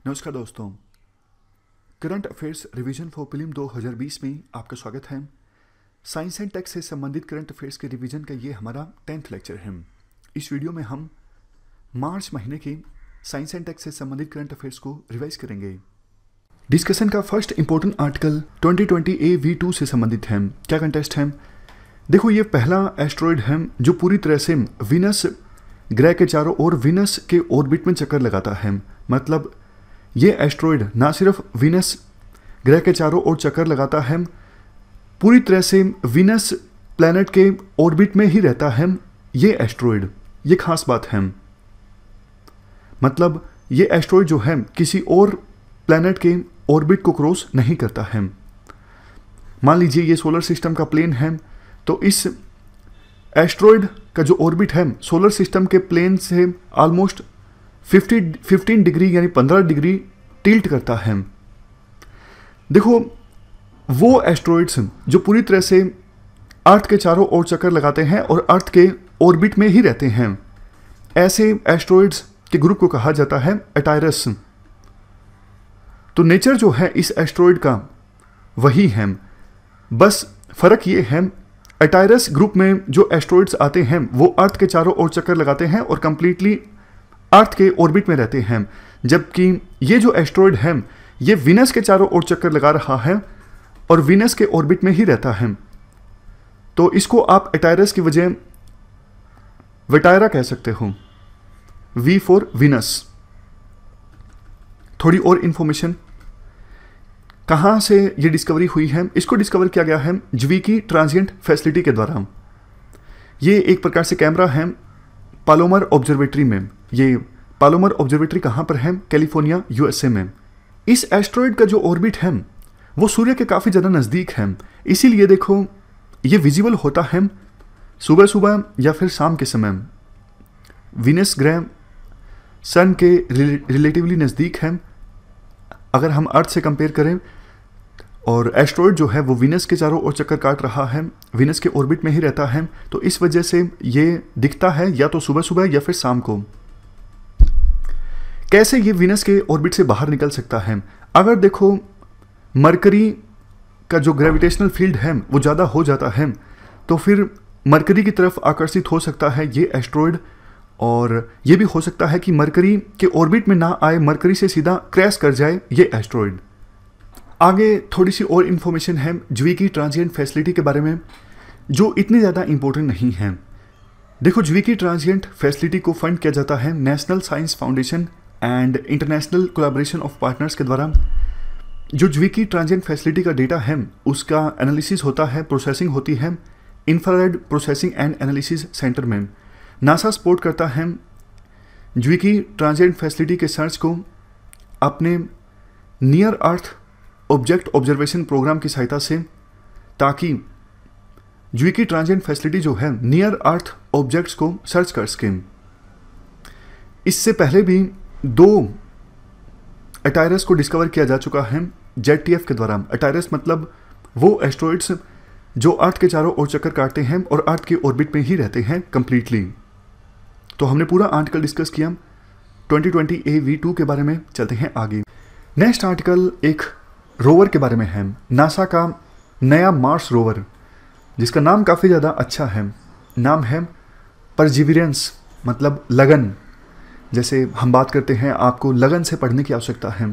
नमस्कार दोस्तों, current affairs revision for prelim 2020 में आपका स्वागत है। साइंस एंड टेक से संबंधित करंट अफेयर्स के रिवीजन का ये हमारा 10th लेक्चर है। इस वीडियो में हम मार्च महीने के साइंस एंड टेक से संबंधित करंट अफेयर्स को रिवाइज करेंगे। डिस्कशन का फर्स्ट इंपॉर्टेंट आर्टिकल 2020 AV2 से संबंधित है। क्या कंटेस्ट है? देखो, ये पहला एस्ट्रॉयड है जो पूरी तरह से वीनस ग्रह के चारों ओर वीनस के ऑर्बिट में चक्कर लगाता है। मतलब ये एस्ट्रॉयड ना सिर्फ वीनस ग्रह के चारों ओर चक्कर लगाता है, पूरी तरह से वीनस प्लैनेट के ऑर्बिट में ही रहता है ये एस्ट्रॉयड। ये खास बात है। मतलब ये एस्ट्रॉयड जो है किसी और प्लैनेट के ऑर्बिट को क्रॉस नहीं करता है। मान लीजिए ये सोलर सिस्टम का प्लेन है, तो इस एस्ट्रॉयड का जो ऑर्बिट है सोलर सिस्टम के प्लेन से ऑलमोस्ट 15 डिग्री यानी 15 डिग्री टिल्ट करता है। देखो, वो एस्ट्रॉयड्स जो पूरी तरह से अर्थ के चारों ओर चक्कर लगाते हैं और अर्थ के ऑर्बिट में ही रहते हैं, ऐसे एस्ट्रॉयड्स के ग्रुप को कहा जाता है एटायरस। तो नेचर जो है इस एस्ट्रॉयड का वही है, बस फर्क ये है एटायरस ग्रुप में जो एस्ट्रॉयड्स आते हैं वो अर्थ के चारों ओर चक्कर लगाते हैं और कंप्लीटली अर्थ के ऑर्बिट में रहते हैं, जबकि ये जो एस्ट्रॉयड है ये वीनस के चारों ओर चक्कर लगा रहा है और वीनस के ऑर्बिट में ही रहता है। तो इसको आप एटायरस की वजह वेटायरा कह सकते हो, V फॉर वीनस। थोड़ी और इंफॉर्मेशन, कहां से ये डिस्कवरी हुई है? इसको डिस्कवर किया गया है ज्विकी ट्रांजिएंट फैसिलिटी के द्वारा। ये एक प्रकार से कैमरा है पालोमर ऑब्जर्वेटरी में। ये पालोमर ऑब्जर्वेटरी कहाँ पर है? कैलिफोर्निया, USA में। इस एस्ट्रॉयड का जो ऑर्बिट है वो सूर्य के काफ़ी ज़्यादा नज़दीक है, इसीलिए देखो ये विजिबल होता है सुबह सुबह या फिर शाम के समय। वीनस ग्रह सन के रिलेटिवली नज़दीक है अगर हम अर्थ से कंपेयर करें, और एस्ट्रॉयड जो है वो वीनस के चारों ओर चक्कर काट रहा है, वीनस के ऑर्बिट में ही रहता है, तो इस वजह से ये दिखता है या तो सुबह सुबह या फिर शाम को। कैसे ये वीनस के ऑर्बिट से बाहर निकल सकता है? अगर देखो मरकरी का जो ग्रेविटेशनल फील्ड है वो ज़्यादा हो जाता है, तो फिर मरकरी की तरफ आकर्षित हो सकता है ये एस्ट्रॉयड, और ये भी हो सकता है कि मरकरी के ऑर्बिट में ना आए, मरकरी से सीधा क्रैश कर जाए ये एस्ट्रॉयड। आगे थोड़ी सी और इन्फॉर्मेशन है ज्विकी ट्रांजिएंट फैसिलिटी के बारे में, जो इतनी ज़्यादा इंपॉर्टेंट नहीं है। देखो, ज्विकी ट्रांजिएंट फैसिलिटी को फंड किया जाता है national science foundation and international collaboration of partners के द्वारा। जो ज्विकी ट्रांजिएंट फैसिलिटी का डेटा है उसका एनालिसिस होता है, प्रोसेसिंग होती है infrared processing and analysis center में। नासा सपोर्ट करता है ज्विकी ट्रांजिएंट फैसिलिटी के सर्च को अपने near earth object observation program की सहायता से, ताकि ज्विकी ट्रांजिएंट फैसिलिटी जो है नियर अर्थ ऑब्जेक्ट्स को सर्च कर सके। इससे पहले भी 2 एटायरस को डिस्कवर किया जा चुका है ZTF के द्वारा। एटायरस मतलब वो एस्ट्रॉयड्स जो अर्थ के चारों ओर चक्कर काटते हैं और अर्थ के ऑर्बिट में ही रहते हैं कंप्लीटली। तो हमने पूरा आर्टिकल डिस्कस किया 2020 AV2 के बारे में। चलते हैं आगे। नेक्स्ट आर्टिकल एक रोवर के बारे में है, नासा का नया मार्स रोवर, जिसका नाम काफ़ी ज़्यादा अच्छा है। नाम है परजिविरेंस, मतलब लगन। जैसे हम बात करते हैं आपको लगन से पढ़ने की आवश्यकता है।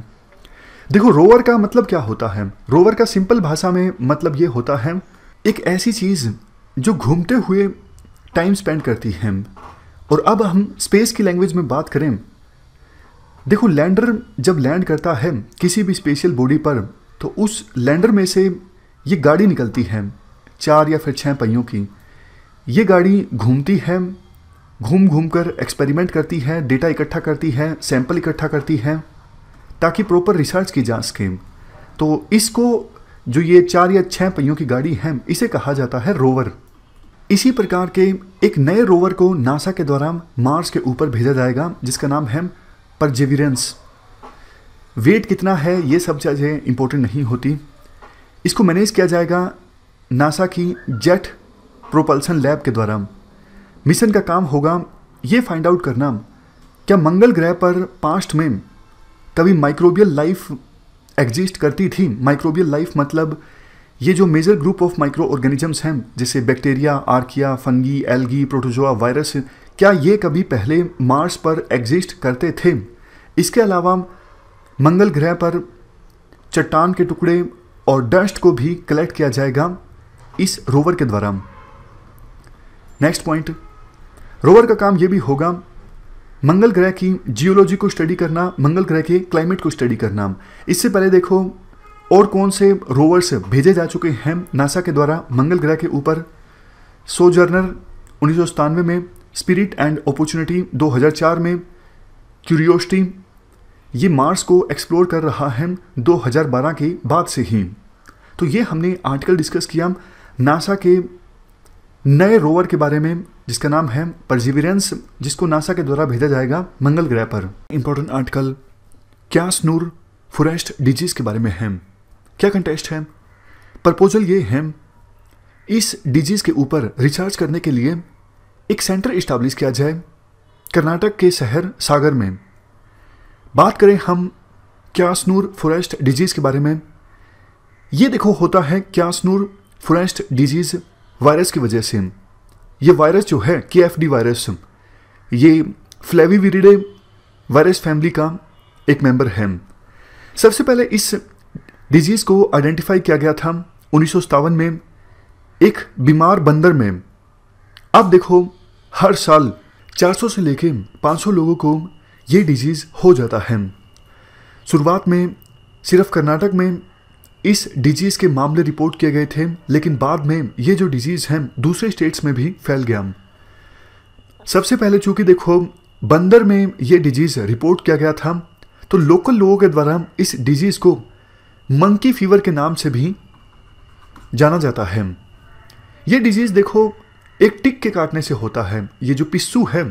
देखो, रोवर का मतलब क्या होता है? रोवर का सिंपल भाषा में मतलब ये होता है एक ऐसी चीज़ जो घूमते हुए टाइम स्पेंड करती है। और अब हम स्पेस की लैंग्वेज में बात करें, देखो लैंडर जब लैंड करता है किसी भी स्पेशल बॉडी पर, तो उस लैंडर में से ये गाड़ी निकलती है 4 या फिर 6 पहियों की। ये गाड़ी घूमती है, घूम घूम कर एक्सपेरिमेंट करती है, डेटा इकट्ठा करती है, सैंपल इकट्ठा करती है, ताकि प्रॉपर रिसर्च की जा सके। तो इसको जो ये 4 या 6 पहियों की गाड़ी है इसे कहा जाता है रोवर। इसी प्रकार के एक नए रोवर को नासा के द्वारा मार्स के ऊपर भेजा जाएगा, जिसका नाम है परजिविरेंस। वेट कितना है ये सब चीज़ें इंपॉर्टेंट नहीं होती। इसको मैनेज किया जाएगा नासा की जेट प्रोपल्सन लैब के द्वारा। मिशन का काम होगा ये फाइंड आउट करना क्या मंगल ग्रह पर पास्ट में कभी माइक्रोबियल लाइफ एग्जिस्ट करती थी। माइक्रोबियल लाइफ मतलब ये जो major group of microorganisms हैं जैसे bacteria, archaea, fungi, algae, protozoa, virus, क्या ये कभी पहले मार्स पर एग्जिस्ट करते थे? इसके अलावा मंगल ग्रह पर चट्टान के टुकड़े और डस्ट को भी कलेक्ट किया जाएगा इस रोवर के द्वारा। नेक्स्ट पॉइंट, रोवर का काम ये भी होगा मंगल ग्रह की जियोलॉजी को स्टडी करना, मंगल ग्रह के क्लाइमेट को स्टडी करना। इससे पहले देखो और कौन से रोवर्स भेजे जा चुके हैं नासा के द्वारा मंगल ग्रह के ऊपर। सोजर्नर 1997 में, स्पिरिट एंड अपॉर्चुनिटी 2004 में, क्यूरियोसिटी ये मार्स को एक्सप्लोर कर रहा है 2012 के बाद से ही। तो ये हमने आर्टिकल डिस्कस किया नासा के नए रोवर के बारे में जिसका नाम है परसिविरेंस, जिसको नासा के द्वारा भेजा जाएगा मंगल ग्रह पर। इंपॉर्टेंट आर्टिकल क्यासनूर फॉरेस्ट डिजीज के बारे में है। क्या कंटेस्ट है? प्रपोजल ये है इस डिजीज के ऊपर रिसर्च करने के लिए एक सेंटर इस्टेब्लिश किया जाए कर्नाटक के शहर सागर में। बात करें हम क्यासनूर फॉरेस्ट डिजीज के बारे में, ये देखो होता है क्यासनूर फॉरेस्ट डिजीज वायरस की वजह से। ये वायरस जो है KFD वायरस, ये फ्लेविविरिडे वायरस फैमिली का एक मेंबर है। सबसे पहले इस डिजीज को आइडेंटिफाई किया गया था 1957 में एक बीमार बंदर में। अब देखो हर साल 400 से लेके 500 लोगों को ये डिजीज हो जाता है। शुरुआत में सिर्फ कर्नाटक में इस डिजीज के मामले रिपोर्ट किए गए थे, लेकिन बाद में ये जो डिजीज है दूसरे स्टेट्स में भी फैल गया। सबसे पहले चूंकि देखो बंदर में ये डिजीज रिपोर्ट किया गया था, तो लोकल लोगों के द्वारा इस डिजीज को मंकी फीवर के नाम से भी जाना जाता है। ये डिजीज देखो एक टिक के काटने से होता है। ये जो पिस्सू है,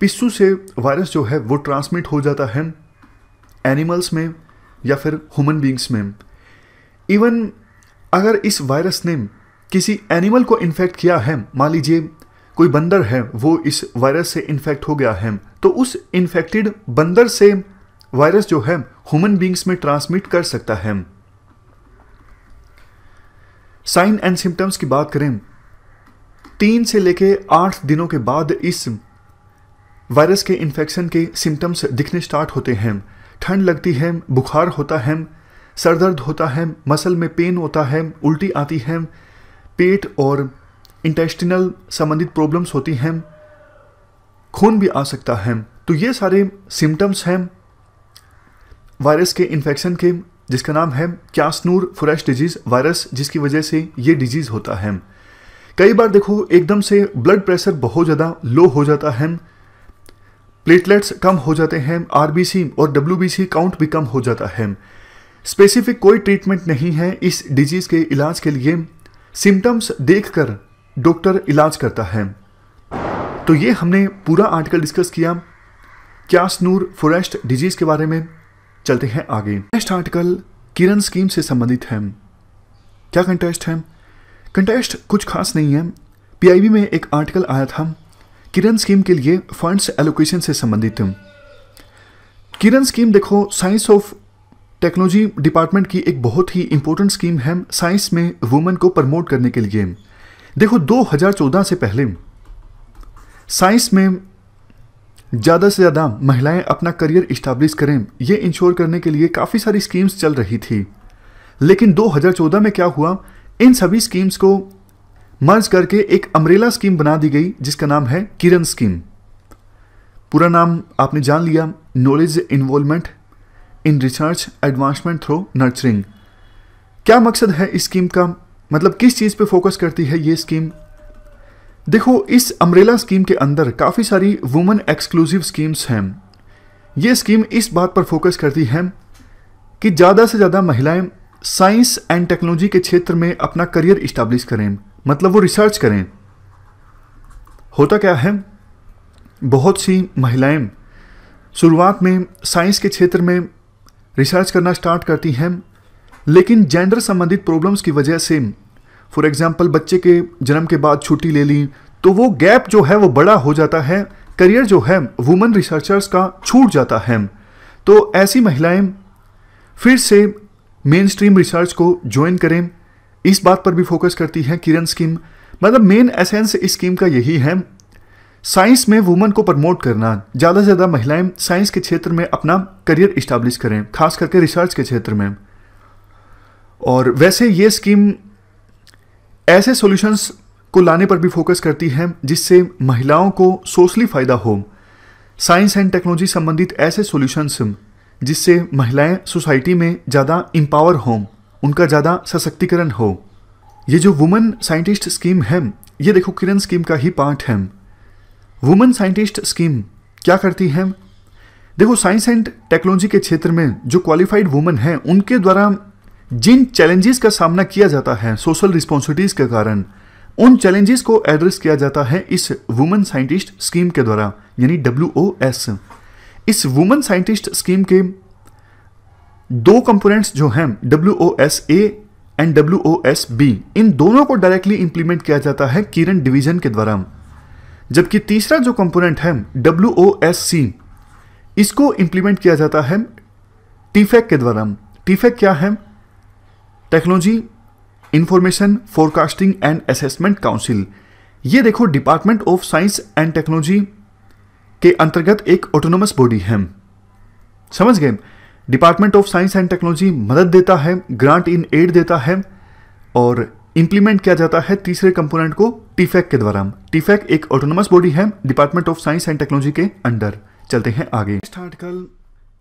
पिस्सू से वायरस जो है वो ट्रांसमिट हो जाता है एनिमल्स में या फिर ह्यूमन बींग्स में। इवन अगर इस वायरस ने किसी एनिमल को इन्फेक्ट किया है, मान लीजिए कोई बंदर है वो इस वायरस से इन्फेक्ट हो गया है, तो उस इन्फेक्टेड बंदर से वायरस जो है ह्यूमन बींग्स में ट्रांसमिट कर सकता है। साइन एंड सिम्टम्स की बात करें, 3 से लेके 8 दिनों के बाद इस वायरस के इन्फेक्शन के सिम्टम्स दिखने स्टार्ट होते हैं। ठंड लगती है, बुखार होता है, सर दर्द होता है, मसल में पेन होता है, उल्टी आती है, पेट और इंटेस्टिनल संबंधित प्रॉब्लम्स होती हैं, खून भी आ सकता है। तो ये सारे सिम्टम्स हैं वायरस के इन्फेक्शन के, जिसका नाम है क्यासनूर फॉरेस्ट डिजीज वायरस, जिसकी वजह से ये डिजीज होता है। कई बार देखो एकदम से ब्लड प्रेशर बहुत ज़्यादा लो हो जाता है, प्लेटलेट्स कम हो जाते हैं, RBC और WBC काउंट भी कम हो जाता है। स्पेसिफिक कोई ट्रीटमेंट नहीं है इस डिजीज के इलाज के लिए, सिम्टम्स देखकर डॉक्टर इलाज करता है। तो ये हमने पूरा आर्टिकल डिस्कस किया क्यासनूर फॉरेस्ट डिजीज के बारे में। चलते हैं आगे। नेक्स्ट आर्टिकल किरण स्कीम से संबंधित है। क्या कंटेस्ट है? कंटेस्ट कुछ खास नहीं है। PIB में एक आर्टिकल आया था किरण स्कीम के लिए फंड्स एलोकेशन से संबंधित। किरण स्कीम देखो साइंस ऑफ टेक्नोलॉजी डिपार्टमेंट की एक बहुत ही इंपॉर्टेंट स्कीम है साइंस में वुमेन को प्रमोट करने के लिए। देखो 2014 से पहले साइंस में ज़्यादा से ज़्यादा महिलाएं अपना करियर इस्टेब्लिश करें, ये इंश्योर करने के लिए काफ़ी सारी स्कीम्स चल रही थी। लेकिन 2014 में क्या हुआ, इन सभी स्कीम्स को मर्ज करके एक अम्ब्रेला स्कीम बना दी गई जिसका नाम है किरण स्कीम। पूरा नाम आपने जान लिया, knowledge involvement in research advancement through nurturing. क्या मकसद है इस स्कीम का, मतलब किस चीज़ पे फोकस करती है ये स्कीम? देखो इस अम्ब्रेला स्कीम के अंदर काफ़ी सारी वुमेन एक्सक्लूसिव स्कीम्स हैं। ये स्कीम इस बात पर फोकस करती है कि ज़्यादा से ज़्यादा महिलाएं साइंस एंड टेक्नोलॉजी के क्षेत्र में अपना करियर इस्टेब्लिश करें, मतलब वो रिसर्च करें। होता क्या है, बहुत सी महिलाएं शुरुआत में साइंस के क्षेत्र में रिसर्च करना स्टार्ट करती हैं, लेकिन जेंडर संबंधित प्रॉब्लम्स की वजह से, फॉर एग्जांपल बच्चे के जन्म के बाद छुट्टी ले ली, तो वो गैप जो है वो बड़ा हो जाता है, करियर जो है वुमेन रिसर्चर्स का छूट जाता है। तो ऐसी महिलाएं फिर से मेन स्ट्रीम रिसर्च को ज्वाइन करें, इस बात पर भी फोकस करती है किरण स्कीम। मतलब मेन एसेंस इस स्कीम का यही है, साइंस में वुमन को प्रमोट करना, ज़्यादा से ज़्यादा महिलाएं साइंस के क्षेत्र में अपना करियर इस्टेब्लिश करें, खास करके रिसर्च के क्षेत्र में। और वैसे ये स्कीम ऐसे सॉल्यूशंस को लाने पर भी फोकस करती है जिससे महिलाओं को सोशली फ़ायदा हो, साइंस एंड टेक्नोलॉजी संबंधित ऐसे सॉल्यूशंस जिससे महिलाएं सोसाइटी में ज़्यादा एम्पावर हों, उनका ज़्यादा सशक्तिकरण हो। ये जो वुमेन साइंटिस्ट स्कीम है, ये देखो किरण स्कीम का ही पार्ट है। वुमेन साइंटिस्ट स्कीम क्या करती है? देखो, साइंस एंड टेक्नोलॉजी के क्षेत्र में जो क्वालिफाइड वुमेन हैं, उनके द्वारा जिन चैलेंजेस का सामना किया जाता है सोशल रिस्पॉन्सिबिलिटीज़ के कारण, उन चैलेंजेस को एड्रेस किया जाता है इस वुमेन साइंटिस्ट स्कीम के द्वारा, यानी WOS। इस वुमेन साइंटिस्ट स्कीम के दो कंपोनेंट्स जो हैं, WOS-A एंड WOS-B, इन दोनों को डायरेक्टली इंप्लीमेंट किया जाता है किरण डिवीजन के द्वारा। जबकि तीसरा जो कंपोनेंट है WOS-C, इसको इंप्लीमेंट किया जाता है TFAC के द्वारा। TFAC क्या है? Technology information forecasting and assessment council. ये देखो department of science and technology के अंतर्गत एक ऑटोनोमस बॉडी है। समझ गए? Department of science and technology मदद देता है, ग्रांट इन एड देता है और इंप्लीमेंट किया जाता है तीसरे कंपोनेंट को TFAC के द्वारा। TFAC एक ऑटोनोमस बॉडी है department of science and technology के अंडर। चलते हैं आगे। Next article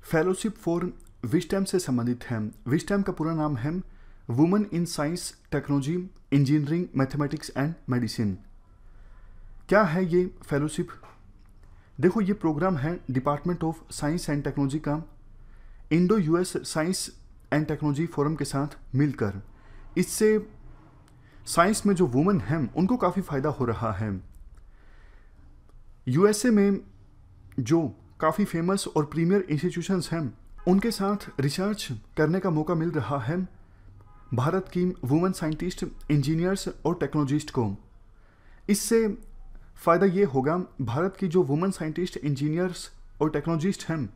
fellowship for wisdom से संबंधित है। विस्डम का पूरा नाम है women in science technology engineering mathematics and medicine. क्या है ये फेलोशिप? देखो, ये प्रोग्राम है department of science and technology का Indo US science and technology forum के साथ मिलकर। इससे साइंस में जो वुमेन हैं उनको काफ़ी फ़ायदा हो रहा है। USA में जो काफ़ी फेमस और प्रीमियर इंस्टीट्यूशंस हैं, उनके साथ रिसर्च करने का मौका मिल रहा है भारत की वुमेन साइंटिस्ट, इंजीनियर्स और टेक्नोलॉजिस्ट को। इससे फ़ायदा ये होगा, भारत की जो वुमेन साइंटिस्ट, इंजीनियर्स और टेक्नोलॉजिस्ट हैं,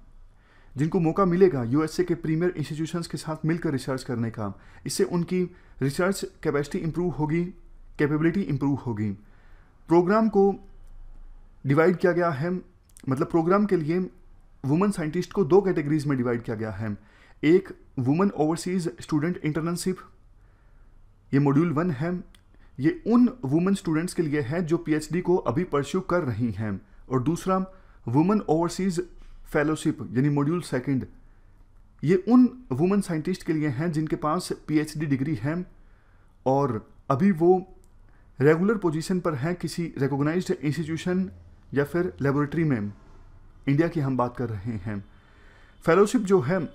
जिनको मौका मिलेगा USA के प्रीमियर इंस्टीट्यूशंस के साथ मिलकर रिसर्च करने का, इससे उनकी रिसर्च कैपेसिटी इंप्रूव होगी, कैपेबिलिटी इंप्रूव होगी। प्रोग्राम को डिवाइड किया गया है, मतलब प्रोग्राम के लिए वुमेन साइंटिस्ट को दो कैटेगरीज में डिवाइड किया गया है। एक वुमेन ओवरसीज स्टूडेंट इंटर्नशिप, ये मॉड्यूल 1 है। ये उन वुमेन स्टूडेंट्स के लिए है जो PhD को अभी परस्यू कर रही हैं। और दूसरा वुमेन ओवरसीज फेलोशिप, यानी मॉड्यूल 2, ये उन वुमेन साइंटिस्ट के लिए हैं जिनके पास PhD डिग्री है और अभी वो रेगुलर पोजीशन पर हैं किसी रिकॉग्नाइज्ड इंस्टीट्यूशन या फिर लेबोरेटरी में। इंडिया की हम बात कर रहे हैं। फेलोशिप जो है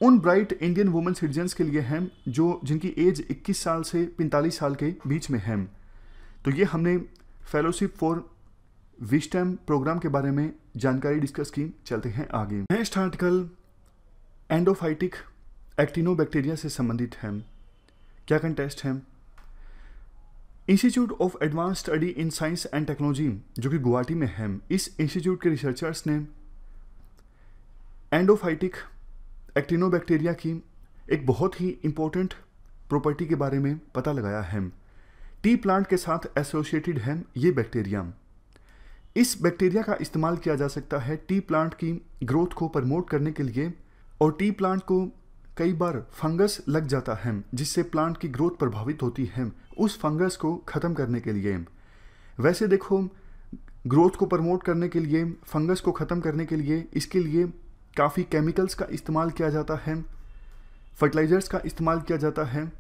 उन ब्राइट इंडियन वुमेन सिटीजन्स के लिए हैं जो जिनकी एज 21 साल से 45 साल के बीच में है। तो ये हमने फेलोशिप फॉर विस्डम प्रोग्राम के बारे में जानकारी डिस्कस की। चलते हैं आगे। नेक्स्ट आर्टिकल एंडोफाइटिक एक्टिनोबैक्टीरिया से संबंधित है। क्या कंटेस्ट है? Institute of advance study in science and technology जो कि गुवाहाटी में है, इस इंस्टीट्यूट के रिसर्चर्स ने एंडोफाइटिक एक्टिनोबैक्टीरिया की एक बहुत ही इंपॉर्टेंट प्रॉपर्टी के बारे में पता लगाया है। टी प्लांट के साथ एसोसिएटेड है ये बैक्टीरिया। इस बैक्टीरिया का इस्तेमाल किया जा सकता है टी प्लांट की ग्रोथ को प्रमोट करने के लिए। और टी प्लांट को कई बार फंगस लग जाता है जिससे प्लांट की ग्रोथ प्रभावित होती है, उस फंगस को ख़त्म करने के लिए। वैसे देखो, ग्रोथ को प्रमोट करने के लिए, फंगस को ख़त्म करने के लिए, इसके लिए काफ़ी केमिकल्स का इस्तेमाल किया जाता है, फर्टिलाइजर्स का इस्तेमाल किया जाता है।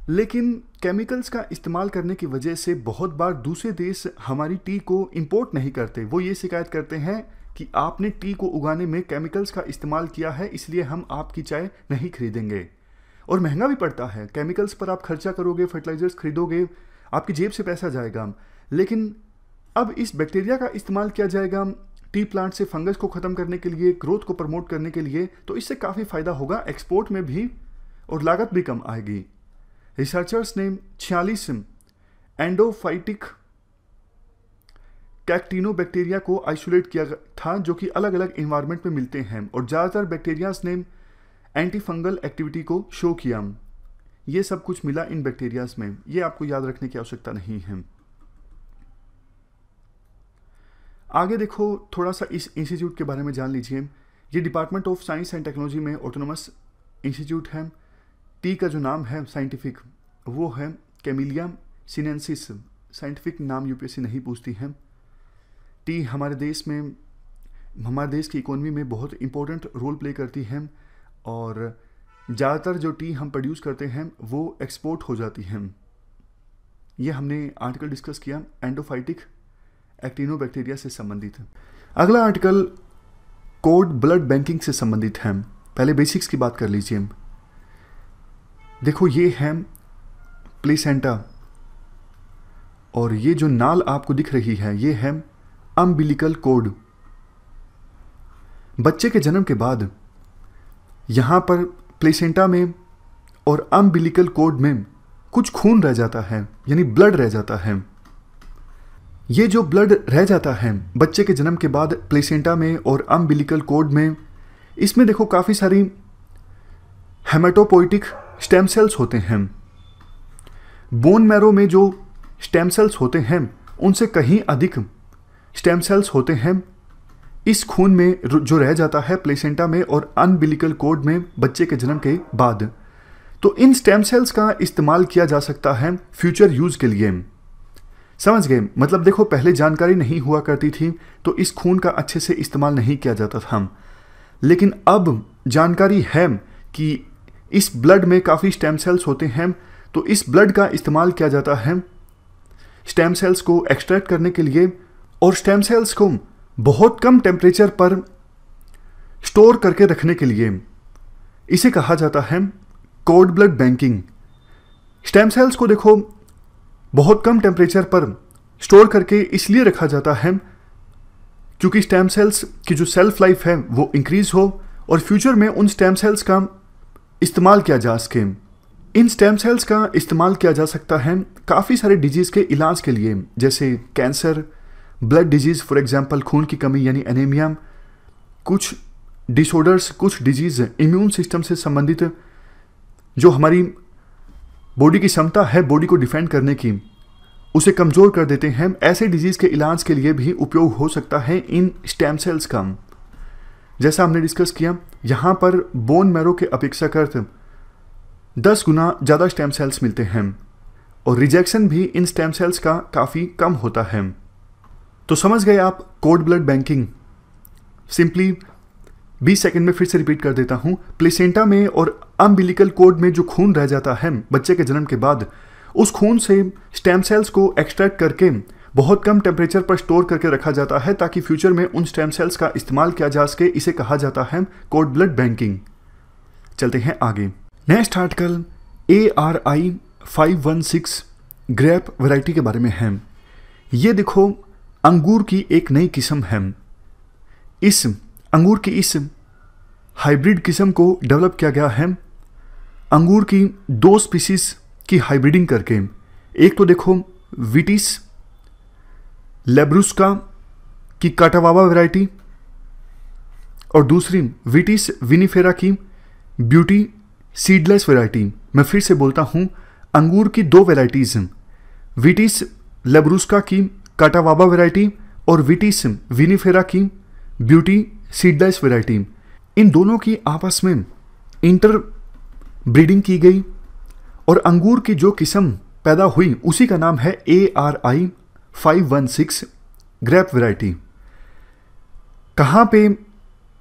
लेकिन केमिकल्स का इस्तेमाल करने की वजह से बहुत बार दूसरे देश हमारी टी को इंपोर्ट नहीं करते। वो ये शिकायत करते हैं कि आपने टी को उगाने में केमिकल्स का इस्तेमाल किया है, इसलिए हम आपकी चाय नहीं खरीदेंगे। और महंगा भी पड़ता है। केमिकल्स पर आप खर्चा करोगे, फर्टिलाइजर्स खरीदोगे, आपकी जेब से पैसा जाएगा। लेकिन अब इस बैक्टीरिया का इस्तेमाल किया जाएगा टी प्लांट से फंगस को ख़त्म करने के लिए, ग्रोथ को प्रमोट करने के लिए, तो इससे काफ़ी फ़ायदा होगा एक्सपोर्ट में भी और लागत भी कम आएगी। रिसर्चर्स ने 46 एंडोफाइटिक कैक्टिनोबैक्टीरिया को आइसोलेट किया था, जो कि अलग अलग इन्वायरमेंट में मिलते हैं, और ज़्यादातर बैक्टीरियाज ने एंटी फंगल एक्टिविटी को शो किया। ये सब कुछ मिला इन बैक्टीरियाज में, ये आपको याद रखने की आवश्यकता नहीं है। आगे देखो, थोड़ा सा इस इंस्टीट्यूट के बारे में जान लीजिए। ये department of science and technology में ऑटोनोमस इंस्टीट्यूट है। टी का जो नाम है साइंटिफिक, वो है कैमिलिया सिनेंसिस। साइंटिफिक नाम यूपीएससी नहीं पूछती है। टी हमारे देश की इकोनॉमी में बहुत इंपॉर्टेंट रोल प्ले करती है, और ज़्यादातर जो टी हम प्रोड्यूस करते हैं वो एक्सपोर्ट हो जाती है। ये हमने आर्टिकल डिस्कस किया एंडोफाइटिक एक्टिनोबैक्टीरिया से संबंधित है। अगला आर्टिकल कोड ब्लड बैंकिंग से संबंधित है। पहले बेसिक्स की बात कर लीजिए। देखो, ये है प्लेसेंटा, और ये जो नाल आपको दिख रही है ये है अम्बिलिकल कोड। बच्चे के जन्म के बाद यहाँ पर प्लेसेंटा में और अम्बिलिकल कोड में कुछ खून रह जाता है, यानी ब्लड रह जाता है। ये जो ब्लड रह जाता है बच्चे के जन्म के बाद प्लेसेंटा में और अम्बिलिकल कोड में, इसमें देखो काफ़ी सारी हेमेटोपोइटिक स्टेम सेल्स होते हैं। बोन मैरो में जो स्टेम सेल्स होते हैं उनसे कहीं अधिक स्टेम सेल्स होते हैं इस खून में जो रह जाता है प्लेसेंटा में और अम्बिलिकल कोड में बच्चे के जन्म के बाद। तो इन स्टेम सेल्स का इस्तेमाल किया जा सकता है फ्यूचर यूज के लिए। समझ गए? मतलब देखो, पहले जानकारी नहीं हुआ करती थी तो इस खून का अच्छे से इस्तेमाल नहीं किया जाता था, लेकिन अब जानकारी है कि इस ब्लड में काफ़ी स्टेम सेल्स होते हैं, तो इस ब्लड का इस्तेमाल किया जाता है स्टेम सेल्स को एक्सट्रैक्ट करने के लिए, और स्टेम सेल्स को बहुत कम टेम्परेचर पर स्टोर करके रखने के लिए। इसे कहा जाता है code blood banking. Stem cells को देखो बहुत कम टेम्परेचर पर स्टोर करके इसलिए रखा जाता है क्योंकि स्टेम सेल्स की जो सेल्फ लाइफ है वो इंक्रीज हो और फ्यूचर में उन स्टेम सेल्स का इस्तेमाल किया जा सके। इन स्टेम सेल्स का इस्तेमाल किया जा सकता है काफ़ी सारे डिजीज़ के इलाज के लिए, जैसे cancer, blood disease for example खून की कमी यानी एनीमिया, कुछ डिसऑर्डर्स, कुछ डिजीज़ इम्यून सिस्टम से संबंधित जो हमारी बॉडी की क्षमता है बॉडी को डिफेंड करने की, उसे कमज़ोर कर देते हैं। ऐसे डिजीज़ के इलाज के लिए भी उपयोग हो सकता है इन स्टेम सेल्स का। जैसा हमने डिस्कस किया, यहाँ पर बोन मैरो के अपेक्षाकृत 10 गुना ज़्यादा स्टेम सेल्स मिलते हैं और रिजेक्शन भी इन स्टेम सेल्स का काफ़ी कम होता है। तो समझ गए आप code blood banking. Simply 20 second में फिर से रिपीट कर देता हूँ। प्लेसेंटा में और अम्बिलिकल कोड में जो खून रह जाता है बच्चे के जन्म के बाद, उस खून से स्टेम सेल्स को एक्सट्रैक्ट करके बहुत कम टेम्परेचर पर स्टोर करके रखा जाता है ताकि फ्यूचर में उन स्टेम सेल्स का इस्तेमाल किया जा सके। इसे कहा जाता है कोड ब्लड बैंकिंग। चलते हैं आगे। Next article ARI 516 grape variety के बारे में है। ये देखो अंगूर की एक नई किस्म है। इस अंगूर की इस हाइब्रिड किस्म को डेवलप किया गया है अंगूर की 2 स्पीसीज की हाइब्रिडिंग करके। एक तो देखो विटिस लेब्रुस्का की काटावावा वैरायटी और दूसरी विटिस विनिफेरा की ब्यूटी सीडलेस वैरायटी। मैं फिर से बोलता हूं, अंगूर की 2 वैरायटीज, विटिस लेब्रुस्का की काटावावा वैरायटी और विटिस विनिफेरा की ब्यूटी सीडलेस वैरायटी। इन दोनों की आपस में इंटर ब्रीडिंग की गई और अंगूर की जो किस्म पैदा हुई उसी का नाम है ARI 516 ग्रेप वैरायटी। कहाँ पे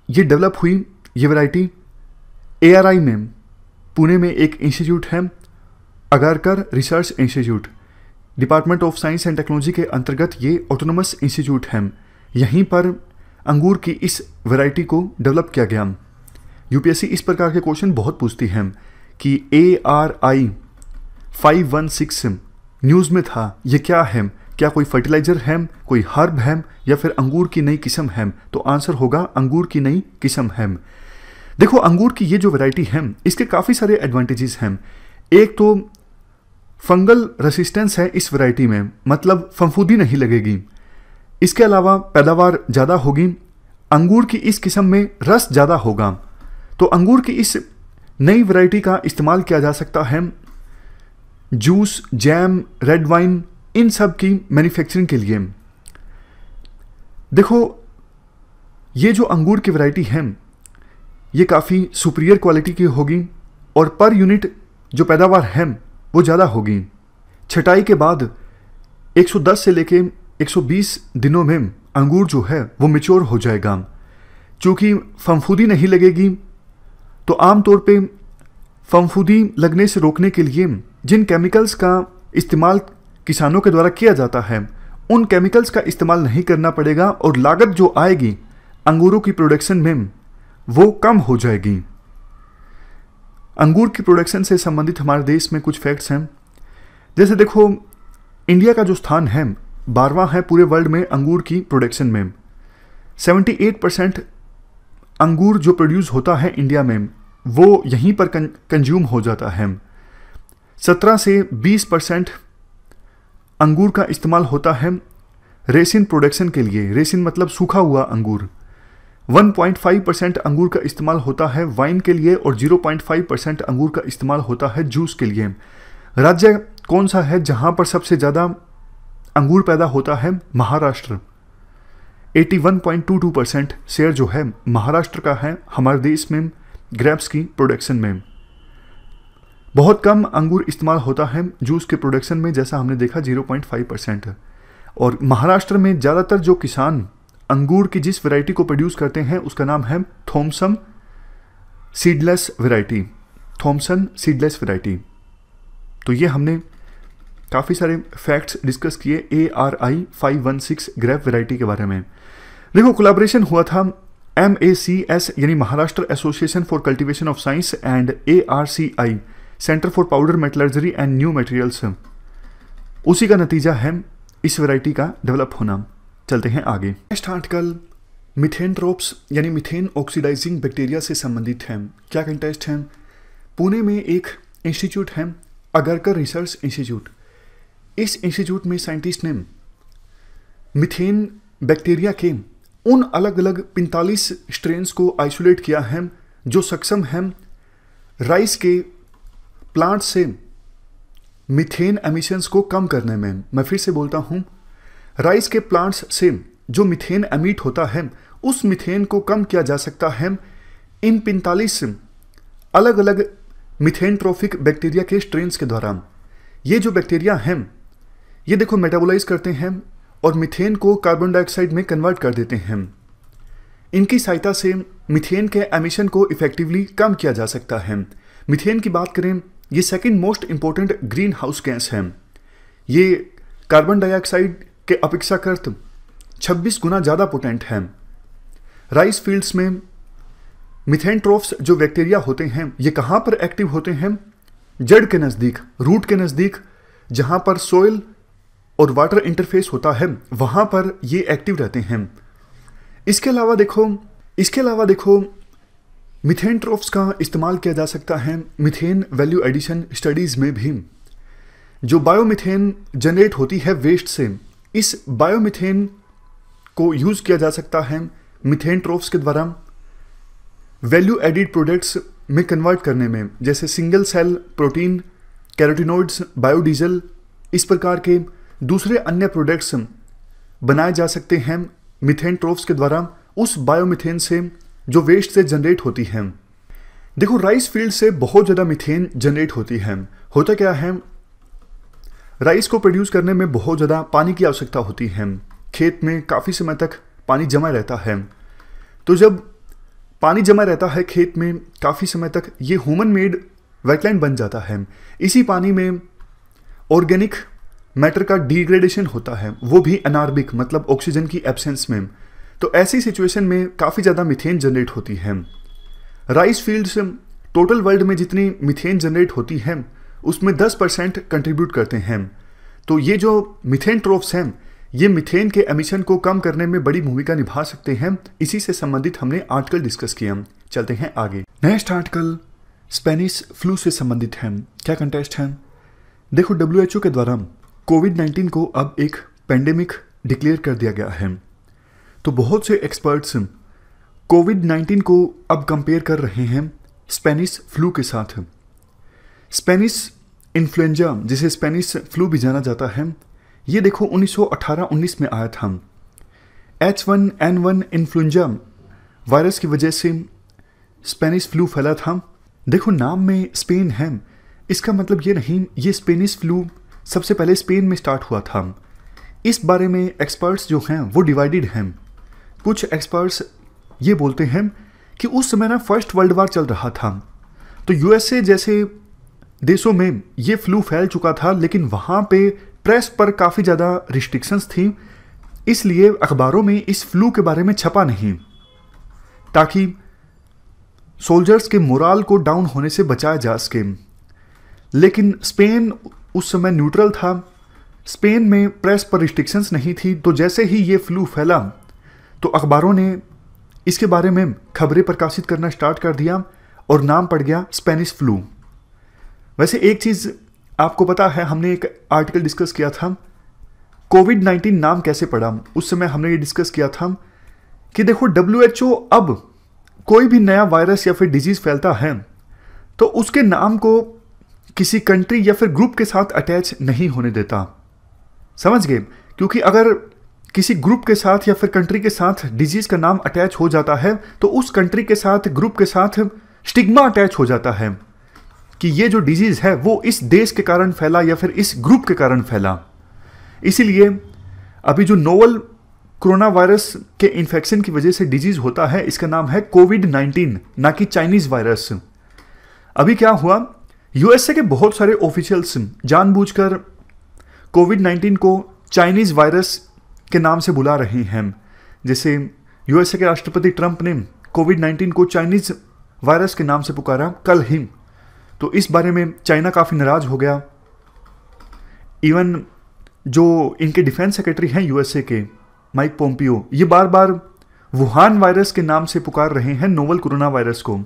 ये डेवलप हुई ये वैरायटी? ARI में, पुणे में एक इंस्टीट्यूट है Agharkar research institute, department of science and technology के अंतर्गत ये ऑटोनोमस इंस्टीट्यूट है। यहीं पर अंगूर की इस वैरायटी को डेवलप किया गया। यूपीएससी इस प्रकार के क्वेश्चन बहुत पूछती है कि ARI 516 न्यूज़ में था, ये क्या है? क्या कोई फर्टिलाइजर है, कोई हर्ब है या फिर अंगूर की नई किस्म है? तो आंसर होगा अंगूर की नई किस्म है। देखो अंगूर की ये जो वैरायटी है इसके काफ़ी सारे एडवांटेजेस हैं। एक तो फंगल रेसिस्टेंस है इस वैरायटी में, मतलब फफूंदी नहीं लगेगी। इसके अलावा पैदावार ज़्यादा होगी, अंगूर की इस किस्म में रस ज़्यादा होगा। तो अंगूर की इस नई वैरायटी का इस्तेमाल किया जा सकता है जूस, जैम, रेड वाइन, इन सब की मैन्युफैक्चरिंग के लिए। देखो, ये जो अंगूर की वैरायटी है ये काफ़ी सुपीरियर क्वालिटी की होगी और पर यूनिट जो पैदावार है वो ज़्यादा होगी। छटाई के बाद 110 से लेके 120 दिनों में अंगूर जो है वो मैच्योर हो जाएगा। चूँकि फफूंदी नहीं लगेगी, तो आमतौर पे फफूंदी लगने से रोकने के लिए जिन केमिकल्स का इस्तेमाल किसानों के द्वारा किया जाता है उन केमिकल्स का इस्तेमाल नहीं करना पड़ेगा और लागत जो आएगी अंगूरों की प्रोडक्शन में वो कम हो जाएगी। अंगूर की प्रोडक्शन से संबंधित हमारे देश में कुछ फैक्ट्स हैं। जैसे देखो, इंडिया का जो स्थान है 12वां है पूरे वर्ल्ड में अंगूर की प्रोडक्शन में। 78% अंगूर जो प्रोड्यूस होता है इंडिया में वो यहीं पर कंज्यूम हो जाता है। 17 से 20% अंगूर का इस्तेमाल होता है रेसिन प्रोडक्शन के लिए। रेसिन मतलब सूखा हुआ अंगूर। 1.5% अंगूर का इस्तेमाल होता है वाइन के लिए और 0.5% अंगूर का इस्तेमाल होता है जूस के लिए। राज्य कौन सा है जहां पर सबसे ज़्यादा अंगूर पैदा होता है? महाराष्ट्र। 81.22% शेयर जो है महाराष्ट्र का है हमारे देश में ग्रेप्स की प्रोडक्शन में। बहुत कम अंगूर इस्तेमाल होता है जूस के प्रोडक्शन में, जैसा हमने देखा 0.5%। और महाराष्ट्र में ज़्यादातर जो किसान अंगूर की जिस वैरायटी को प्रोड्यूस करते हैं उसका नाम है Thomson seedless variety. Thomson seedless variety. तो ये हमने काफ़ी सारे फैक्ट्स डिस्कस किए ARI 516 ग्रेप वैरायटी के बारे में। देखो, कोलैबोरेशन हुआ था MACS यानी Maharashtra association for cultivation of science and ARCI centre for powder metallurgy and new materials. उसी का नतीजा है इस वैरायटी का डेवलप होना। चलते हैं आगे। नेक्स्ट आर्टिकल मिथेनट्रोप्स यानी मिथेन ऑक्सीडाइजिंग बैक्टीरिया से संबंधित है। क्या कंटेस्ट है? पुणे में एक इंस्टीट्यूट है अगरकर रिसर्च इंस्टीट्यूट। इस इंस्टीट्यूट में साइंटिस्ट ने मिथेन बैक्टीरिया के उन अलग अलग 45 स्ट्रेन्स को आइसोलेट किया है जो सक्षम है राइस के प्लांट से मिथेन एमिशंस को कम करने में। मैं फिर से बोलता हूँ, राइस के प्लांट्स से जो मिथेन एमिट होता है उस मिथेन को कम किया जा सकता है इन 45 अलग अलग मिथेनट्रोफिक बैक्टीरिया के स्ट्रेन्स के द्वारा। ये जो बैक्टीरिया हैं ये देखो मेटाबोलाइज करते हैं और मिथेन को कार्बन डाइऑक्साइड में कन्वर्ट कर देते हैं। इनकी सहायता से मिथेन के एमिशन को इफेक्टिवली कम किया जा सकता है। मिथेन की बात करें, ये second most important green house gas है। ये कार्बन डाइऑक्साइड के अपेक्षाकृत 26 गुना ज़्यादा पोटेंट है। राइस फील्ड्स में मिथेनट्रोफ्स जो बैक्टीरिया होते हैं ये कहाँ पर एक्टिव होते हैं? जड़ के नज़दीक, रूट के नज़दीक, जहाँ पर सोइल और वाटर इंटरफेस होता है वहाँ पर ये एक्टिव रहते हैं। इसके अलावा देखो मिथेनट्रोफ्स का इस्तेमाल किया जा सकता है मिथेन वैल्यू एडिशन स्टडीज़ में भी। जो बायोमिथेन जनरेट होती है वेस्ट से, इस बायोमिथेन को यूज़ किया जा सकता है मिथेनट्रोफ्स के द्वारा वैल्यू एडिड प्रोडक्ट्स में कन्वर्ट करने में, जैसे single cell protein, carotenoids, biodiesel, इस प्रकार के दूसरे अन्य प्रोडक्ट्स बनाए जा सकते हैं मिथेनट्रोफ्स के द्वारा उस बायोमिथेन से जो वेस्ट से जनरेट होती है। देखो, राइस फील्ड से बहुत ज़्यादा मिथेन जनरेट होती है। होता क्या है, राइस को प्रोड्यूस करने में बहुत ज़्यादा पानी की आवश्यकता होती है। खेत में काफ़ी समय तक पानी जमा रहता है। तो जब पानी जमा रहता है खेत में काफ़ी समय तक, ये ह्यूमन मेड वेटलैंड बन जाता है। इसी पानी में ऑर्गेनिक मैटर का डिग्रेडेशन होता है, वो भी अनार्बिक मतलब ऑक्सीजन की एब्सेंस में। तो ऐसी सिचुएशन में काफ़ी ज़्यादा मिथेन जनरेट होती है। राइस फील्ड से टोटल वर्ल्ड में जितनी मिथेन जनरेट होती है उसमें 10% कंट्रीब्यूट करते हैं। तो ये जो मिथेनट्रोफ्स हैं ये मिथेन के एमिशन को कम करने में बड़ी भूमिका निभा सकते हैं। इसी से संबंधित हमने आर्टिकल डिस्कस किया। चलते हैं आगे। नेक्स्ट आर्टिकल स्पेनिश फ्लू से संबंधित है। क्या कंटेस्ट है? देखो, WHO के द्वारा कोविड-19 को अब एक पेंडेमिक डिक्लेयर कर दिया गया है। तो बहुत से एक्सपर्ट्स कोविड-19 को अब कंपेयर कर रहे हैं स्पेनिश फ्लू के साथ। स्पेनिश इन्फ्लुएंजा, जिसे स्पेनिश फ्लू भी जाना जाता है, ये देखो 1918-19 में आया था। H1N1 इन्फ्लुएंजा वायरस की वजह से स्पेनिश फ्लू फैला था। देखो नाम में स्पेन है, इसका मतलब ये नहीं ये स्पेनिश फ्लू सबसे पहले स्पेन में स्टार्ट हुआ था। इस बारे में एक्सपर्ट्स जो हैं वो डिवाइडेड हैं। कुछ एक्सपर्ट्स ये बोलते हैं कि उस समय ना फर्स्ट वर्ल्ड वार चल रहा था, तो यूएसए जैसे देशों में ये फ्लू फैल चुका था, लेकिन वहाँ पे प्रेस पर काफ़ी ज़्यादा रिस्ट्रिक्शंस थी, इसलिए अखबारों में इस फ्लू के बारे में छपा नहीं, ताकि सोल्जर्स के मोराल को डाउन होने से बचाया जा सके। लेकिन स्पेन उस समय न्यूट्रल था, स्पेन में प्रेस पर रिस्ट्रिक्शंस नहीं थी, तो जैसे ही ये फ्लू फैला तो अखबारों ने इसके बारे में खबरें प्रकाशित करना स्टार्ट कर दिया और नाम पड़ गया स्पेनिश फ्लू। वैसे एक चीज़ आपको पता है, हमने एक आर्टिकल डिस्कस किया था कोविड-19 नाम कैसे पड़ा। उस समय हमने ये डिस्कस किया था कि देखो WHO अब कोई भी नया वायरस या फिर डिजीज़ फैलता है तो उसके नाम को किसी कंट्री या फिर ग्रुप के साथ अटैच नहीं होने देता, समझ गए? क्योंकि अगर किसी ग्रुप के साथ या फिर कंट्री के साथ डिजीज़ का नाम अटैच हो जाता है तो उस कंट्री के साथ, ग्रुप के साथ स्टिग्मा अटैच हो जाता है कि ये जो डिजीज़ है वो इस देश के कारण फैला या फिर इस ग्रुप के कारण फैला। इसीलिए अभी जो नोवल कोरोना वायरस के इन्फेक्शन की वजह से डिजीज़ होता है, इसका नाम है कोविड-19, ना कि चाइनीज़ वायरस। अभी क्या हुआ, यूएसए के बहुत सारे ऑफिशियल्स जानबूझकर कोविड-19 को चाइनीज़ वायरस के नाम से बुला रहे हैं। जैसे यूएसए के राष्ट्रपति ट्रंप ने कोविड-19 को चाइनीज़ वायरस के नाम से पुकारा कल ही, तो इस बारे में चाइना काफ़ी नाराज हो गया। इवन जो इनके डिफेंस सेक्रेटरी हैं यूएसए के, माइक पोम्पियो, ये बार बार वुहान वायरस के नाम से पुकार रहे हैं नोवल कोरोना वायरस को।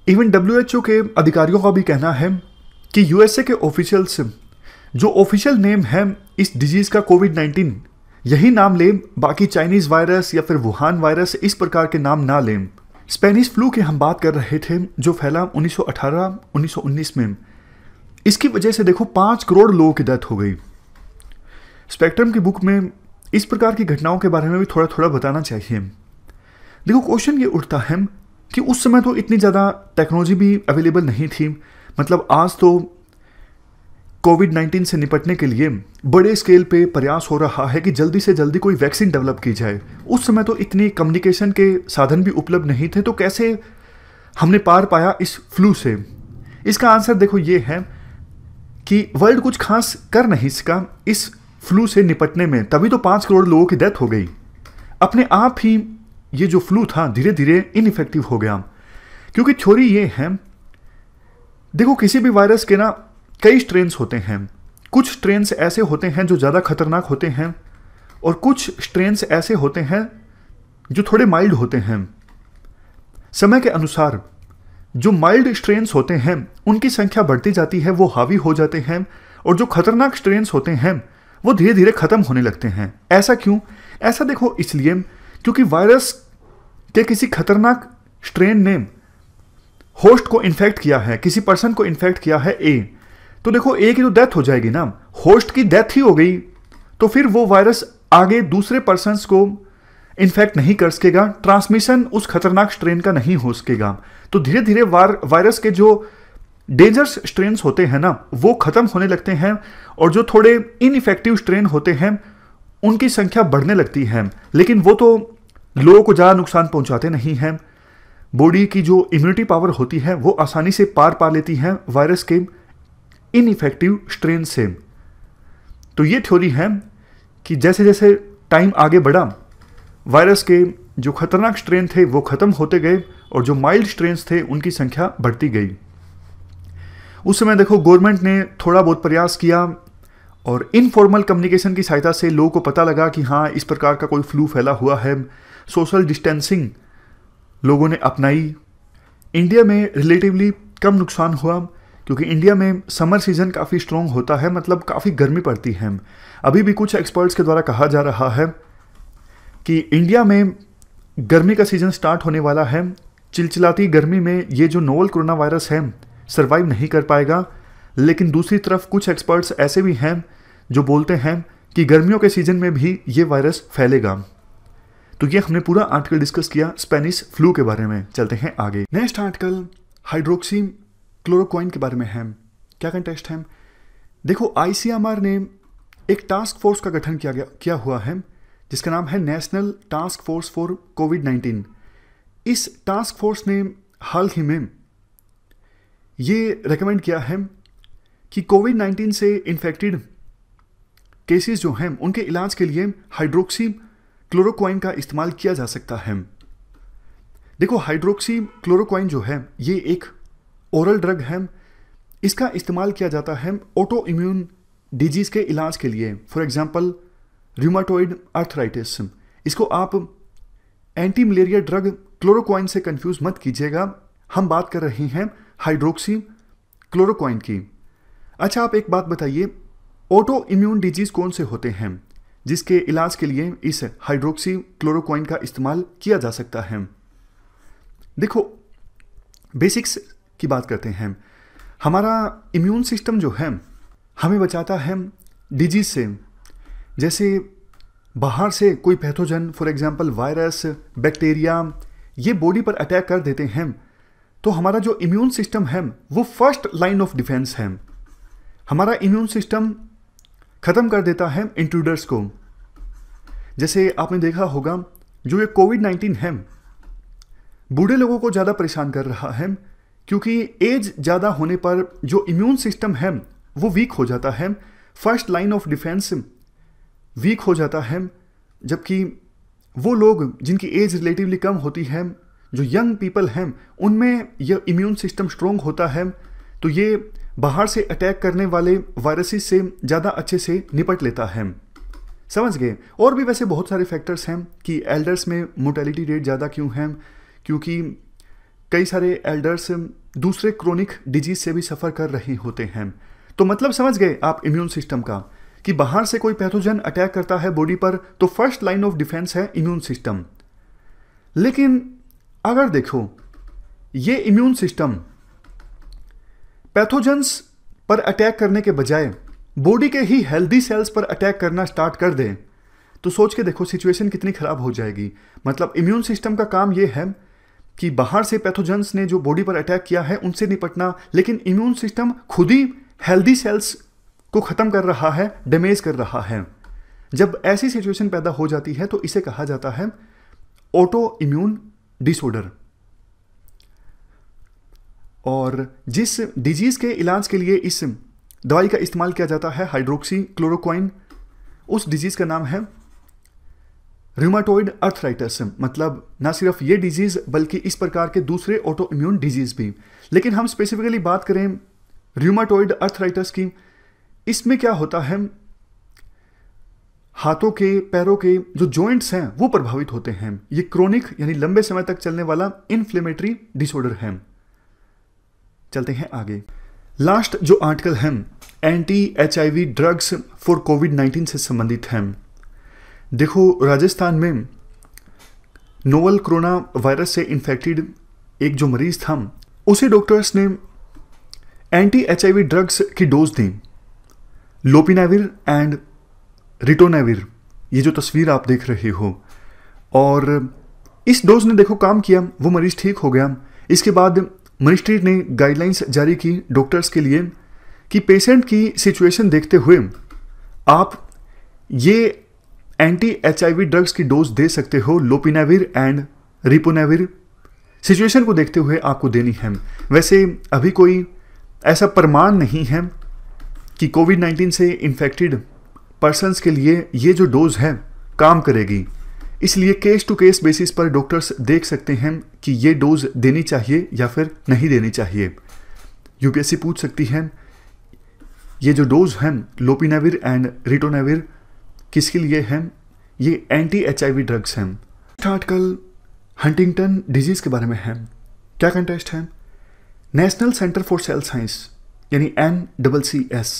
इवन WHO के अधिकारियों का भी कहना है कि यूएसए के ऑफिशियल्स जो ऑफिशियल नेम है इस डिजीज़ का कोविड-19 यही नाम लें, बाकी चाइनीज़ वायरस या फिर वुहान वायरस इस प्रकार के नाम ना लें। स्पेनिश फ्लू की हम बात कर रहे थे जो फैला 1918-1919 में, इसकी वजह से देखो 5 करोड़ लोगों की डेथ हो गई। स्पेक्ट्रम की बुक में इस प्रकार की घटनाओं के बारे में भी थोड़ा थोड़ा बताना चाहिए। देखो क्वेश्चन ये उठता है कि उस समय तो इतनी ज़्यादा टेक्नोलॉजी भी अवेलेबल नहीं थी, मतलब आज तो कोविड-19 से निपटने के लिए बड़े स्केल पे प्रयास हो रहा है कि जल्दी से जल्दी कोई वैक्सीन डेवलप की जाए। उस समय तो इतनी कम्युनिकेशन के साधन भी उपलब्ध नहीं थे, तो कैसे हमने पार पाया इस फ्लू से? इसका आंसर देखो ये है कि वर्ल्ड कुछ खास कर नहीं सका इस फ्लू से निपटने में, तभी तो 5 करोड़ लोगों की डेथ हो गई। अपने आप ही ये जो फ्लू था धीरे धीरे इनइफेक्टिव हो गया, क्योंकि थ्योरी ये है, देखो किसी भी वायरस के ना कई स्ट्रेन्स होते हैं। कुछ स्ट्रेन्स ऐसे होते हैं जो ज़्यादा खतरनाक होते हैं और कुछ स्ट्रेन्स ऐसे होते हैं जो थोड़े माइल्ड होते हैं। समय के अनुसार जो माइल्ड स्ट्रेन्स होते हैं उनकी संख्या बढ़ती जाती है, वो हावी हो जाते हैं, और जो खतरनाक स्ट्रेन्स होते हैं वो धीरे धीरे ख़त्म होने लगते हैं। ऐसा क्यों? ऐसा देखो इसलिए क्योंकि वायरस के किसी खतरनाक स्ट्रेन ने होस्ट को इन्फेक्ट किया है, किसी पर्सन को इन्फेक्ट किया है ए, तो देखो ए की तो डेथ हो जाएगी ना, होस्ट की डेथ ही हो गई, तो फिर वो वायरस आगे दूसरे पर्सन्स को इन्फेक्ट नहीं कर सकेगा, ट्रांसमिशन उस खतरनाक स्ट्रेन का नहीं हो सकेगा। तो धीरे धीरे वायरस के जो डेंजरस स्ट्रेन्स होते हैं ना वो ख़त्म होने लगते हैं, और जो थोड़े इनइफेक्टिव स्ट्रेन होते हैं उनकी संख्या बढ़ने लगती है, लेकिन वो तो लोगों को ज़्यादा नुकसान पहुंचाते नहीं हैं। बॉडी की जो इम्यूनिटी पावर होती है वो आसानी से पार पा लेती है वायरस के इनइफेक्टिव स्ट्रेन से। तो ये थ्योरी है कि जैसे जैसे टाइम आगे बढ़ा वायरस के जो खतरनाक स्ट्रेन थे वो ख़त्म होते गए और जो माइल्ड स्ट्रेन्स थे उनकी संख्या बढ़ती गई। उस समय देखो गवर्नमेंट ने थोड़ा बहुत प्रयास किया और इनफॉर्मल कम्युनिकेशन की सहायता से लोगों को पता लगा कि हाँ इस प्रकार का कोई फ्लू फैला हुआ है। सोशल डिस्टेंसिंग लोगों ने अपनाई। इंडिया में रिलेटिवली कम नुकसान हुआ क्योंकि इंडिया में समर सीजन काफ़ी स्ट्रॉन्ग होता है, मतलब काफ़ी गर्मी पड़ती है। अभी भी कुछ एक्सपर्ट्स के द्वारा कहा जा रहा है कि इंडिया में गर्मी का सीजन स्टार्ट होने वाला है। चिलचिलाती गर्मी में ये जो नोवल कोरोना वायरस है सर्वाइव नहीं कर पाएगा। लेकिन दूसरी तरफ कुछ एक्सपर्ट्स ऐसे भी हैं जो बोलते हैं कि गर्मियों के सीजन में भी ये वायरस फैलेगा। तो ये हमने पूरा आर्टिकल डिस्कस किया स्पेनिश फ्लू के बारे में। चलते हैं आगे। नेक्स्ट आर्टिकल हाइड्रोक्सी क्लोरोक्वाइन के बारे में है। क्या कंटेक्स्ट है? देखो, आईसीएमआर ने एक टास्क फोर्स का गठन किया हुआ है जिसका नाम है नेशनल टास्क फोर्स फॉर कोविड-19। इस टास्क फोर्स ने हाल ही में ये रेकमेंड किया है कि कोविड-19 से इन्फेक्टेड केसेस जो हैं उनके इलाज के लिए हाइड्रोक्सी क्लोरोक्वाइन का इस्तेमाल किया जा सकता है। देखो, हाइड्रोक्सी क्लोरोक्वाइन जो है ये एक ओरल ड्रग है। इसका इस्तेमाल किया जाता है ऑटो इम्यून डिजीज के इलाज के लिए। For example rheumatoid arthritis. इसको आप एंटी मलेरिया ड्रग क्लोरोक्वाइन से कंफ्यूज मत कीजिएगा। हम बात कर रहे हैं हाइड्रोक्सी क्लोरोक्वाइन की। अच्छा, आप एक बात बताइए, ऑटो इम्यून डिजीज कौन से होते हैं जिसके इलाज के लिए इस हाइड्रोक्सी क्लोरोक्वाइन का इस्तेमाल किया जा सकता है? देखो, बेसिक्स की बात करते हैं। हमारा इम्यून सिस्टम जो है हमें बचाता है डिजीज से। जैसे बाहर से कोई pathogen, for example virus, bacteria, ये बॉडी पर अटैक कर देते हैं तो हमारा जो इम्यून सिस्टम है वो फर्स्ट लाइन ऑफ डिफेंस है। हमारा इम्यून सिस्टम खत्म कर देता है इंट्रूडर्स को। जैसे आपने देखा होगा जो ये कोविड-19 है बूढ़े लोगों को ज़्यादा परेशान कर रहा है क्योंकि एज ज़्यादा होने पर जो इम्यून सिस्टम है वो वीक हो जाता है। First line of defence weak हो जाता है। जबकि वो लोग जिनकी एज रिलेटिवली कम होती है, जो यंग पीपल हैं, उनमें यह इम्यून सिस्टम स्ट्रॉन्ग होता है तो ये बाहर से अटैक करने वाले वायरसेस से ज़्यादा अच्छे से निपट लेता है। समझ गए? और भी वैसे बहुत सारे फैक्टर्स हैं कि एल्डर्स में मोर्टेलिटी रेट ज़्यादा क्यों है, क्योंकि कई सारे एल्डर्स दूसरे क्रोनिक डिजीज से भी सफ़र कर रहे होते हैं। तो मतलब समझ गए आप इम्यून सिस्टम का कि बाहर से कोई पैथोजन अटैक करता है बॉडी पर तो फर्स्ट लाइन ऑफ डिफेंस है इम्यून सिस्टम। लेकिन अगर देखो ये इम्यून सिस्टम पैथोजेंस पर अटैक करने के बजाय बॉडी के ही हेल्दी सेल्स पर अटैक करना स्टार्ट कर दे तो सोच के देखो सिचुएशन कितनी खराब हो जाएगी। मतलब इम्यून सिस्टम का काम यह है कि बाहर से पैथोजेंस ने जो बॉडी पर अटैक किया है उनसे निपटना, लेकिन इम्यून सिस्टम खुद ही हेल्दी सेल्स को खत्म कर रहा है, डैमेज कर रहा है। जब ऐसी सिचुएशन पैदा हो जाती है तो इसे कहा जाता है ऑटो इम्यून डिसऑर्डर। और जिस डिजीज के इलाज के लिए इस दवाई का इस्तेमाल किया जाता है हाइड्रोक्सी क्लोरोक्वाइन, उस डिजीज का नाम है रूमाटॉइड आर्थराइटिस। मतलब ना सिर्फ ये डिजीज बल्कि इस प्रकार के दूसरे ऑटो इम्यून डिजीज भी। लेकिन हम स्पेसिफिकली बात करें रूमाटॉइड आर्थराइटिस की, इसमें क्या होता है, हाथों के पैरों के जो जॉइंट्स हैं वो प्रभावित होते हैं। ये क्रोनिक यानी लंबे समय तक चलने वाला इन्फ्लेमेटरी डिसऑर्डर है। चलते हैं आगे। लास्ट जो आर्टिकल है एंटी HIV ड्रग्स फॉर कोविड-19 से संबंधित है। देखो, राजस्थान में नोवल कोरोना वायरस से इन्फेक्टेड एक जो मरीज था उसे डॉक्टर्स ने एंटी HIV ड्रग्स की डोज दी, लोपिनाविर एंड रिटोनाविर। ये जो तस्वीर आप देख रहे हो, और इस डोज ने देखो काम किया, वो मरीज ठीक हो गया। इसके बाद मिनिस्ट्री ने गाइडलाइंस जारी की डॉक्टर्स के लिए कि पेशेंट की सिचुएशन देखते हुए आप ये एंटी HIV ड्रग्स की डोज दे सकते हो, लोपिनाविर एंड रिपोनाविर। सिचुएशन को देखते हुए आपको देनी है। वैसे अभी कोई ऐसा प्रमाण नहीं है कि कोविड-19 से इन्फेक्टेड पर्सन्स के लिए ये जो डोज है काम करेगी, इसलिए केस टू केस बेसिस पर डॉक्टर्स देख सकते हैं कि ये डोज देनी चाहिए या फिर नहीं देनी चाहिए। यूपीएससी पूछ सकती है ये जो डोज हैं लोपिनाविर एंड रिटोनाविर किसके लिए हैं? ये एंटी HIV ड्रग्स हैं। आर्टिकल हंटिंगटन डिजीज के बारे में है। क्या कंटेस्ट है? National centre for sale science यानी NCCS।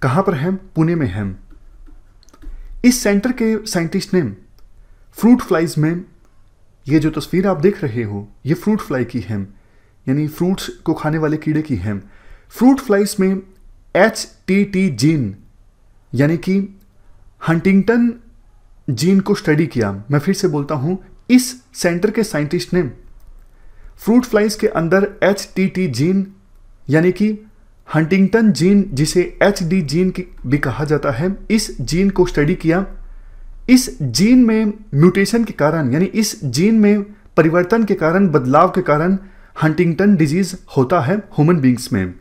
कहाँ पर है? पुणे में है। इस सेंटर के साइंटिस्ट ने फ्रूट फ्लाइज में, ये जो तस्वीर आप देख रहे हो ये फ्रूट फ्लाई की है, यानी फ्रूट्स को खाने वाले कीड़े की है। फ्रूट फ्लाइज में HTT जीन यानी कि हंटिंगटन जीन को स्टडी किया। मैं फिर से बोलता हूं, इस सेंटर के साइंटिस्ट ने फ्रूट फ्लाइज के अंदर HTT जीन यानी कि हंटिंगटन जीन, जिसे HD जीन भी कहा जाता है, इस जीन को स्टडी किया। इस जीन में म्यूटेशन के कारण यानी इस जीन में परिवर्तन के कारण, बदलाव के कारण हंटिंगटन डिजीज होता है ह्यूमन बींग्स में।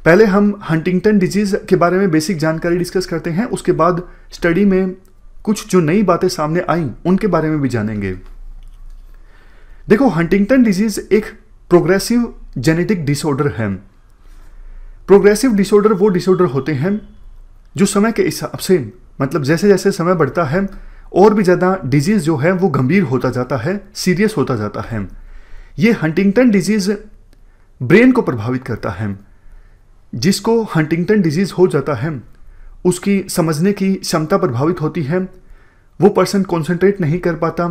पहले हम हंटिंगटन डिजीज के बारे में बेसिक जानकारी डिस्कस करते हैं, उसके बाद स्टडी में कुछ जो नई बातें सामने आई उनके बारे में भी जानेंगे। देखो, हंटिंगटन डिजीज एक प्रोग्रेसिव जेनेटिक डिसऑर्डर है। प्रोग्रेसिव डिसऑर्डर वो डिसऑर्डर होते हैं जो समय के हिसाब से, मतलब जैसे जैसे समय बढ़ता है और भी ज़्यादा डिजीज जो है वो गंभीर होता जाता है, सीरियस होता जाता है। ये हंटिंगटन डिजीज ब्रेन को प्रभावित करता है। जिसको हंटिंगटन डिजीज हो जाता है उसकी समझने की क्षमता प्रभावित होती है, वो पर्सन कॉन्सेंट्रेट नहीं कर पाता,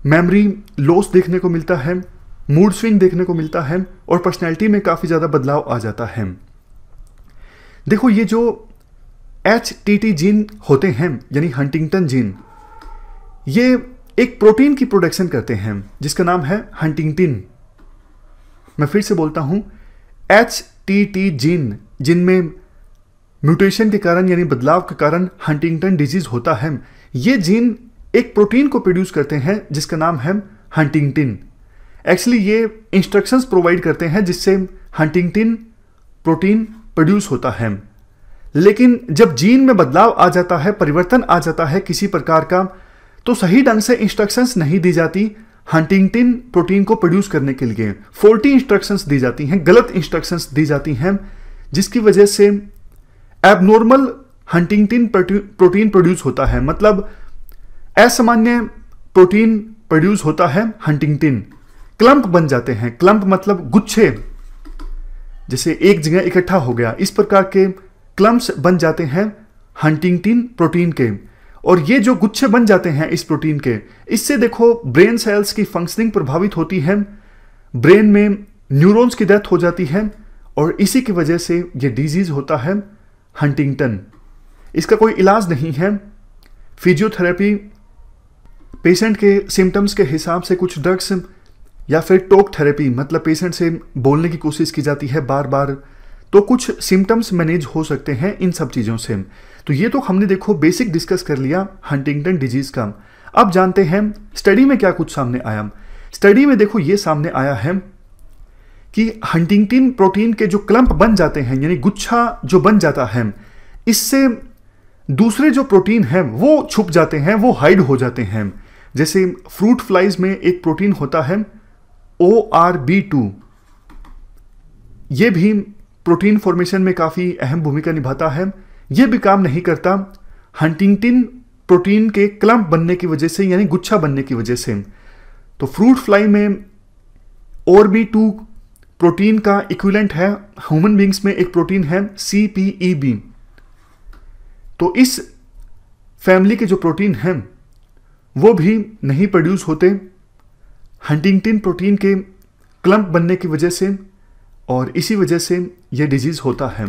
मेमोरी लॉस देखने को मिलता है, मूड स्विंग देखने को मिलता है और पर्सनैलिटी में काफ़ी ज़्यादा बदलाव आ जाता है। देखो, ये जो HTT जीन होते हैं यानी हंटिंगटन जीन, ये एक प्रोटीन की प्रोडक्शन करते हैं जिसका नाम है हंटिंगटिन। मैं फिर से बोलता हूं, HTT जीन जिनमें म्यूटेशन के कारण यानी बदलाव के कारण हंटिंगटन डिजीज होता है, ये जीन एक प्रोटीन को प्रोड्यूस करते हैं जिसका नाम है हंटिंगटिन। एक्चुअली ये इंस्ट्रक्शंस प्रोवाइड करते हैं जिससे हंटिंगटिन प्रोटीन प्रोड्यूस होता है। लेकिन जब जीन में बदलाव आ जाता है, परिवर्तन आ जाता है किसी प्रकार का, तो सही ढंग से इंस्ट्रक्शंस नहीं दी जाती हंटिंगटिन प्रोटीन को प्रोड्यूस करने के लिए। फॉल्टी इंस्ट्रक्शंस दी जाती हैं, गलत इंस्ट्रक्शंस दी जाती हैं, जिसकी वजह से एबनॉर्मल हंटिंगटिन प्रोटीन प्रोड्यूस होता है। मतलब असामान्य प्रोटीन प्रोड्यूस होता है हंटिंगटिन। क्लम्प बन जाते हैं, क्लम्प मतलब गुच्छे, जैसे एक जगह इकट्ठा हो गया, इस प्रकार के क्लम्प्स बन जाते हैं हंटिंगटिन प्रोटीन के। और ये जो गुच्छे बन जाते हैं इस प्रोटीन के, इससे देखो ब्रेन सेल्स की फंक्शनिंग प्रभावित होती है, ब्रेन में न्यूरॉन्स की डेथ हो जाती है और इसी की वजह से ये डिजीज होता है हंटिंगटन। इसका कोई इलाज नहीं है। फिजियोथेरेपी, पेशेंट के सिम्टम्स के हिसाब से कुछ ड्रग्स, या फिर टॉक थेरेपी, मतलब पेशेंट से बोलने की कोशिश की जाती है बार बार, तो कुछ सिम्टम्स मैनेज हो सकते हैं इन सब चीज़ों से। तो ये तो हमने देखो बेसिक डिस्कस कर लिया हंटिंगटन डिजीज का। अब जानते हैं स्टडी में क्या कुछ सामने आया। स्टडी में देखो ये सामने आया है कि हंटिंगटिन प्रोटीन के जो क्लम्प बन जाते हैं यानी गुच्छा जो बन जाता है, इससे दूसरे जो प्रोटीन हैं वो छुप जाते हैं, वो हाइड हो जाते हैं। जैसे फ्रूट फ्लाइज में एक प्रोटीन होता है ORB2, ये भी प्रोटीन फॉर्मेशन में काफ़ी अहम भूमिका निभाता है। ये भी काम नहीं करता हंटिंगटिन प्रोटीन के क्लम्प बनने की वजह से यानी गुच्छा बनने की वजह से। तो फ्रूट फ्लाई में ORB2 प्रोटीन का इक्विवेलेंट है, ह्यूमन बींग्स में एक प्रोटीन है CPEB। तो इस फैमिली के जो प्रोटीन हैं वो भी नहीं प्रोड्यूस होते हंटिंगटिन प्रोटीन के क्लम्प बनने की वजह से, और इसी वजह से ये डिजीज होता है।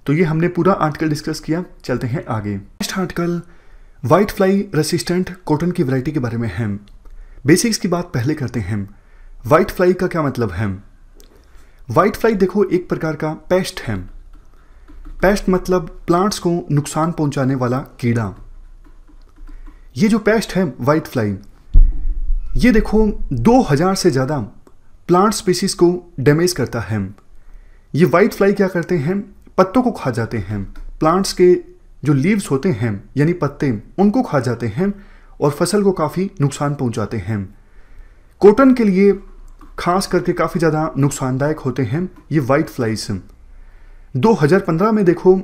तो ये हमने पूरा आर्टिकल डिस्कस किया। चलते हैं आगे। Next article white fly resistant cotton की वैरायटी के बारे में है। बेसिक्स की बात पहले करते हैं। व्हाइट फ्लाई का क्या मतलब है? व्हाइट फ्लाई देखो एक प्रकार का पेस्ट है। पेस्ट मतलब प्लांट्स को नुकसान पहुंचाने वाला कीड़ा। ये जो पेस्ट है व्हाइट फ्लाई, ये देखो 2000 से ज़्यादा प्लांट स्पीसीज को डैमेज करता है। ये व्हाइट फ्लाई क्या करते हैं? पत्तों को खा जाते हैं। प्लांट्स के जो लीव्स होते हैं यानी पत्ते, उनको खा जाते हैं और फसल को काफ़ी नुकसान पहुंचाते हैं। कॉटन के लिए खास करके काफ़ी ज़्यादा नुकसानदायक होते हैं ये व्हाइट फ्लाइज। 2015 में देखो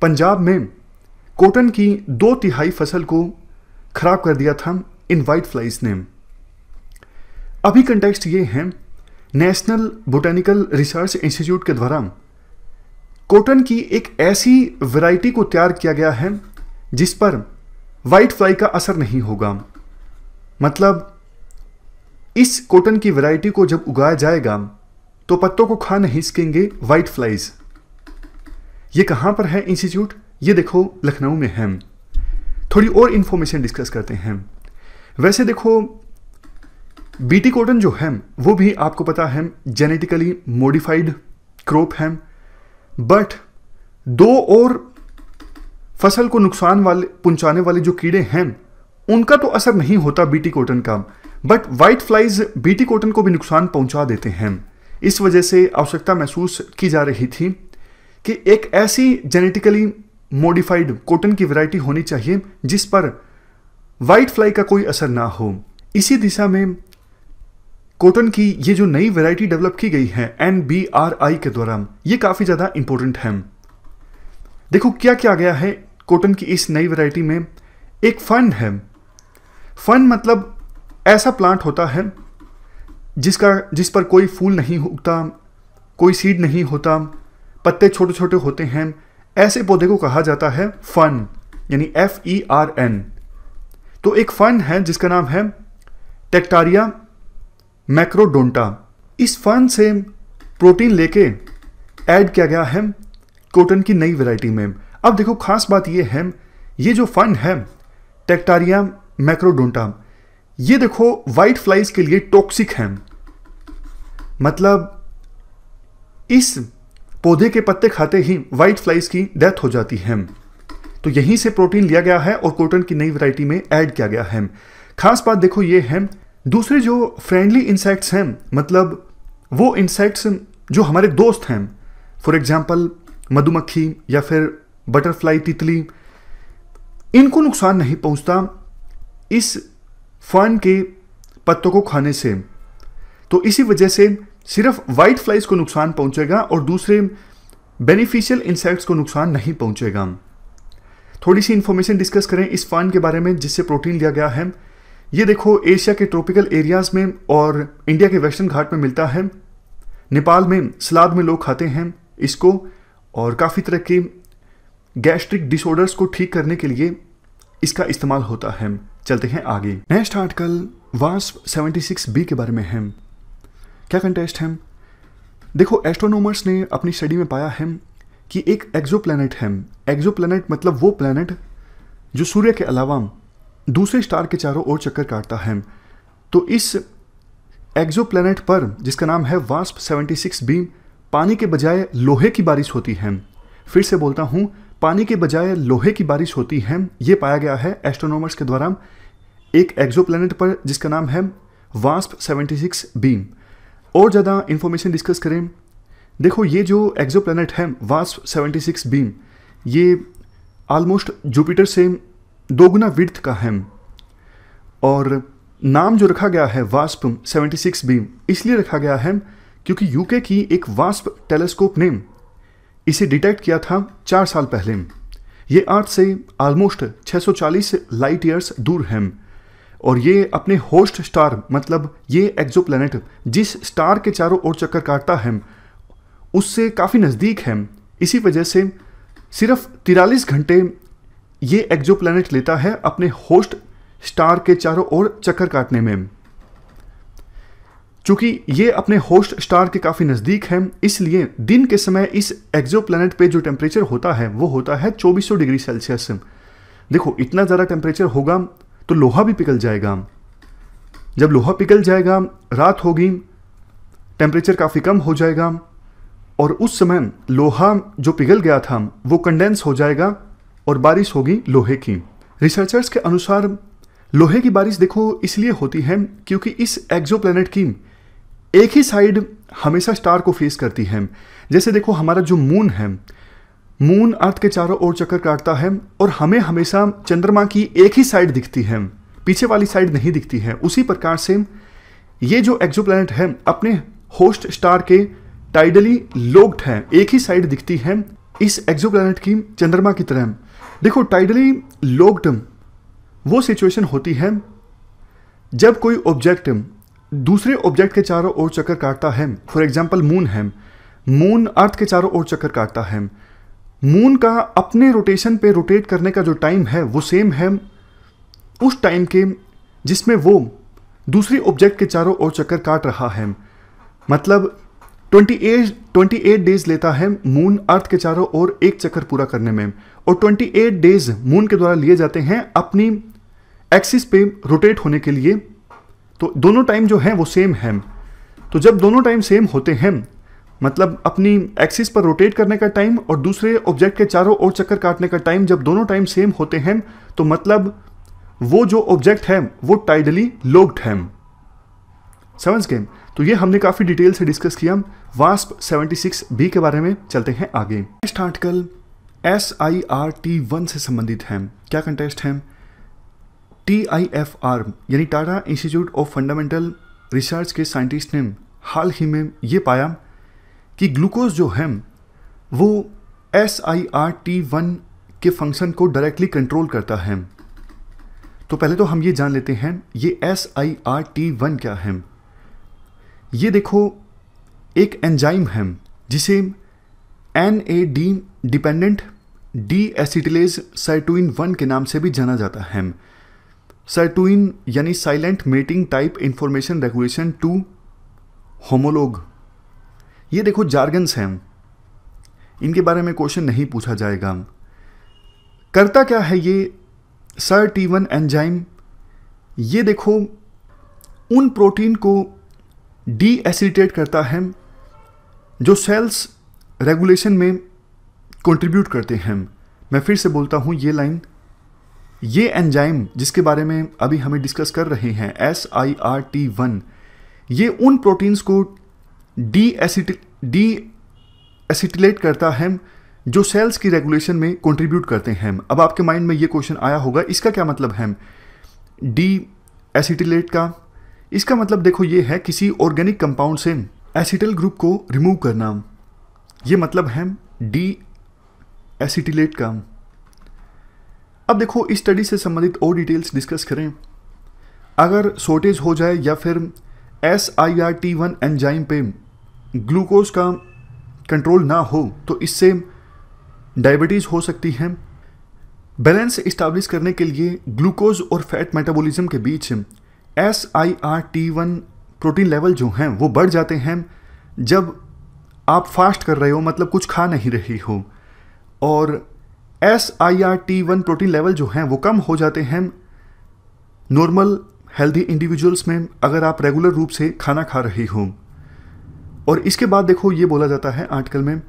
पंजाब में कॉटन की 2/3 फसल को खराब कर दिया था इन व्हाइट फ्लाइज ने। अभी कंटेक्स्ट ये है, नेशनल बोटेनिकल रिसर्च इंस्टीट्यूट के द्वारा कॉटन की एक ऐसी वैरायटी को तैयार किया गया है जिस पर वाइट फ्लाई का असर नहीं होगा। मतलब इस कॉटन की वैरायटी को जब उगाया जाएगा तो पत्तों को खा नहीं सकेंगे वाइट फ्लाइज। ये कहां पर है इंस्टीट्यूट? ये देखो लखनऊ में है। थोड़ी और इंफॉर्मेशन डिस्कस करते हैं। वैसे देखो बीटी कॉटन जो है वो भी आपको पता है जेनेटिकली मॉडिफाइड क्रॉप है, बट दो और फसल को नुकसान पहुंचाने वाले जो कीड़े हैं उनका तो असर नहीं होता बीटी कॉटन का, but white flies BT cotton को भी नुकसान पहुंचा देते हैं। इस वजह से आवश्यकता महसूस की जा रही थी कि एक ऐसी जेनेटिकली मॉडिफाइड कॉटन की वैरायटी होनी चाहिए जिस पर वाइट फ्लाई का कोई असर ना हो। इसी दिशा में कॉटन की ये जो नई वैरायटी डेवलप की गई है NBRI के द्वारा, ये काफ़ी ज़्यादा इंपॉर्टेंट है। देखो क्या क्या गया है कॉटन की इस नई वैरायटी में। एक फन है। फन मतलब ऐसा प्लांट होता है जिस पर कोई फूल नहीं उगता, कोई सीड नहीं होता, पत्ते छोटे छोटे होते हैं। ऐसे पौधे को कहा जाता है फन, यानी FERN। तो एक फन है जिसका नाम है टेक्टारिया मैक्रोडोंटा। इस फन से प्रोटीन लेके ऐड किया गया है कॉटन की नई वैरायटी में। अब देखो खास बात यह है, ये जो फन है टेक्टारिया मैक्रोडोंटा, ये देखो वाइट फ्लाइज के लिए टॉक्सिक है। मतलब इस पौधे के पत्ते खाते ही वाइट फ्लाइज की डेथ हो जाती है। तो यहीं से प्रोटीन लिया गया है और कॉटन की नई वैरायटी में ऐड किया गया है। खास बात देखो ये है, दूसरे जो फ्रेंडली इंसेक्ट्स हैं, मतलब वो इंसेक्ट्स जो हमारे दोस्त हैं, फॉर एग्जांपल मधुमक्खी या फिर बटरफ्लाई, तितली, इनको नुकसान नहीं पहुंचता इस फर्न के पत्तों को खाने से। तो इसी वजह से सिर्फ वाइट फ्लाइज को नुकसान पहुंचेगा और दूसरे बेनिफिशियल इंसेक्ट्स को नुकसान नहीं पहुंचेगा। थोड़ी सी इंफॉर्मेशन डिस्कस करें इस फर्न के बारे में जिससे प्रोटीन लिया गया है। ये देखो एशिया के ट्रॉपिकल एरियाज में और इंडिया के वेस्टर्न घाट में मिलता है। नेपाल में सलाद में लोग खाते हैं इसको, और काफ़ी तरह के गैस्ट्रिक डिसऑर्डर्स को ठीक करने के लिए इसका इस्तेमाल होता है। चलते हैं आगे। नेक्स्ट आर्टिकल वास्प 76b के बारे में है। क्या कंटेस्ट है? देखो एस्ट्रोनॉमर्स ने अपनी स्टडी में पाया है कि एक एक्सोप्लैनेट है। एक्सोप्लैनेट मतलब वो प्लैनेट जो सूर्य के अलावा दूसरे स्टार के चारों ओर चक्कर काटता है। तो इस एक्सोप्लैनेट पर जिसका नाम है वास्प 76b, पानी के बजाय लोहे की बारिश होती है। फिर से बोलता हूँ, पानी के बजाय लोहे की बारिश होती है। ये पाया गया है एस्ट्रोनॉमर्स के द्वारा एक एक्सोप्लैनेट पर जिसका नाम है वास्प 76b। और ज़्यादा इंफॉर्मेशन डिस्कस करें। देखो ये जो एक्सोप्लैनेट है वास्प 76b, ये ऑलमोस्ट जुपिटर से 2 गुना विड्थ का है। और नाम जो रखा गया है वास्प 76b इसलिए रखा गया है क्योंकि यूके की एक वास्प टेलीस्कोप ने इसे डिटेक्ट किया था 4 साल पहले। ये अर्थ से ऑलमोस्ट 640 लाइट ईयर्स दूर है और ये अपने होस्ट स्टार, मतलब ये एक्सोप्लैनेट जिस स्टार के चारों ओर चक्कर काटता है उससे काफ़ी नज़दीक है। इसी वजह से सिर्फ 43 घंटे ये एक्सोप्लैनेट लेता है अपने होस्ट स्टार के चारों ओर चक्कर काटने में। चूंकि ये अपने होस्ट स्टार के काफ़ी नज़दीक है, इसलिए दिन के समय इस एक्सोप्लैनेट पे जो टेम्परेचर होता है वो होता है 2400 डिग्री सेल्सियस। देखो इतना ज़्यादा टेम्परेचर होगा तो लोहा भी पिघल जाएगा। जब लोहा पिघल जाएगा, रात होगी, टेम्परेचर काफ़ी कम हो जाएगा और उस समय लोहा जो पिघल गया था वो कंडेंस हो जाएगा और बारिश होगी लोहे की। रिसर्चर्स के अनुसार लोहे की बारिश देखो इसलिए होती है क्योंकि इस एक्सोप्लैनेट की एक ही साइड हमेशा स्टार को फेस करती है। जैसे देखो हमारा जो मून है, मून अर्थ के चारों ओर चक्कर काटता है और हमें हमेशा चंद्रमा की एक ही साइड दिखती है, पीछे वाली साइड नहीं दिखती है। उसी प्रकार से ये जो एक्सोप्लैनेट है अपने होस्ट स्टार के टाइडली लोक्ड है, एक ही साइड दिखती है इस एक्सोप्लैनेट की चंद्रमा की तरह। देखो टाइडली लोक्ड वो सिचुएशन होती है जब कोई ऑब्जेक्ट दूसरे ऑब्जेक्ट के चारों ओर चक्कर काटता है, फॉर एग्जाम्पल मून है, मून अर्थ के चारों ओर चक्कर काटता है, मून का अपने रोटेशन पे रोटेट करने का जो टाइम है वो सेम है उस टाइम के जिसमें वो दूसरी ऑब्जेक्ट के चारों ओर चक्कर काट रहा है। मतलब 28 डेज लेता है मून अर्थ के चारों ओर एक चक्कर पूरा करने में, और 28 डेज मून के द्वारा लिए जाते हैं अपनी एक्सिस पे रोटेट होने के लिए। तो दोनों टाइम जो है वो सेम है। तो जब दोनों टाइम सेम होते हैं, मतलब अपनी एक्सिस पर रोटेट करने का टाइम और दूसरे ऑब्जेक्ट के चारों ओर चक्कर काटने का टाइम जब दोनों टाइम सेम होते हैं, तो मतलब वो जो ऑब्जेक्ट है वो टाइडली लोक्ड है। समझ गए? तो ये हमने काफ़ी डिटेल से डिस्कस किया वास्प 76b के बारे में। चलते हैं आगे। नेक्स्ट आर्टिकल SIRT1 से संबंधित है। क्या कंटेस्ट है? TIFR यानी Tata institute of fundamental research के साइंटिस्ट ने हाल ही में ये पाया कि ग्लूकोज जो है वो SIRT1 के फंक्शन को डायरेक्टली कंट्रोल करता है। तो पहले तो हम ये जान लेते हैं ये SIRT1 क्या है। ये देखो एक एंजाइम है जिसे NAD डिपेंडेंट डीएसिटिलेज साइटोइन 1 के नाम से भी जाना जाता है। साइटोइन यानी silent mating type information regulation 2 homologue. ये देखो जार्गन्स हैं, इनके बारे में क्वेश्चन नहीं पूछा जाएगा। करता क्या है ये SIRT1 एंजाइम? ये देखो उन प्रोटीन को डीएसिटेट करता है जो सेल्स रेगुलेशन में कंट्रीब्यूट करते हैं। मैं फिर से बोलता हूँ ये लाइन, ये एंजाइम जिसके बारे में अभी हमें डिस्कस कर रहे हैं SIRT1, ये उन प्रोटीन्स को डीएसिटिलेट करता है जो सेल्स की रेगुलेशन में कंट्रीब्यूट करते हैं। अब आपके माइंड में ये क्वेश्चन आया होगा, इसका क्या मतलब है डीएसिटिलेट का? इसका मतलब देखो ये है किसी ऑर्गेनिक कंपाउंड से एसिटिल ग्रुप को रिमूव करना, ये मतलब है डीएसिटिलेट का। अब देखो इस स्टडी से संबंधित और डिटेल्स डिस्कस करें। अगर शॉर्टेज हो जाए या फिर SIRT1 एंजाइम पे ग्लूकोज का कंट्रोल ना हो तो इससे डायबिटीज़ हो सकती है। बैलेंस इस्टेब्लिश करने के लिए ग्लूकोज और फैट मेटाबॉलिज्म के बीच SIRT1 प्रोटीन लेवल जो हैं वो बढ़ जाते हैं जब आप फास्ट कर रहे हो, मतलब कुछ खा नहीं रही हो, और SIRT1 प्रोटीन लेवल जो हैं वो कम हो जाते हैं नॉर्मल हेल्दी इंडिविजुअल्स में अगर आप रेगुलर रूप से खाना खा रही हो। और इसके बाद देखो ये बोला जाता है आर्टिकल में,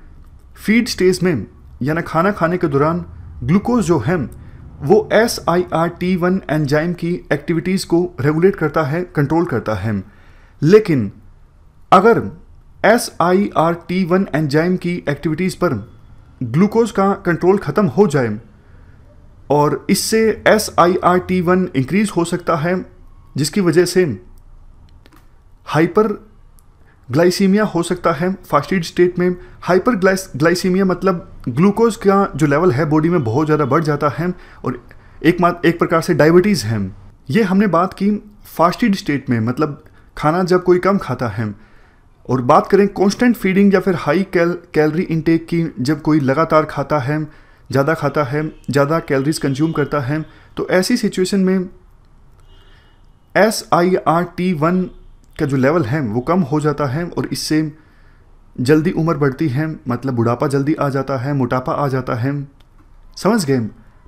फीड स्टेज में यानी खाना खाने के दौरान ग्लूकोज जो है वो SIRT1 एंजाइम की एक्टिविटीज़ को रेगुलेट करता है, कंट्रोल करता है। लेकिन अगर SIRT1 एंजाइम की एक्टिविटीज़ पर ग्लूकोज का कंट्रोल ख़त्म हो जाए और इससे SIRT1 इंक्रीज हो सकता है, जिसकी वजह से हाइपर ग्लाइसीमिया हो सकता है। फास्टेड स्टेट में हाइपर ग्लाइसीमिया मतलब ग्लूकोज का जो लेवल है बॉडी में बहुत ज़्यादा बढ़ जाता है और एक प्रकार से डायबिटीज़ है। ये हमने बात की फास्टेड स्टेट में, मतलब खाना जब कोई कम खाता है। और बात करें कांस्टेंट फीडिंग या फिर हाई कैलोरी इनटेक की, जब कोई लगातार खाता है, ज़्यादा कैलोरीज कंज्यूम करता है, तो ऐसी सिचुएशन में SIRT1 का जो लेवल है वो कम हो जाता है और इससे जल्दी उम्र बढ़ती है, मतलब बुढ़ापा जल्दी आ जाता है, मोटापा आ जाता है। समझ गए?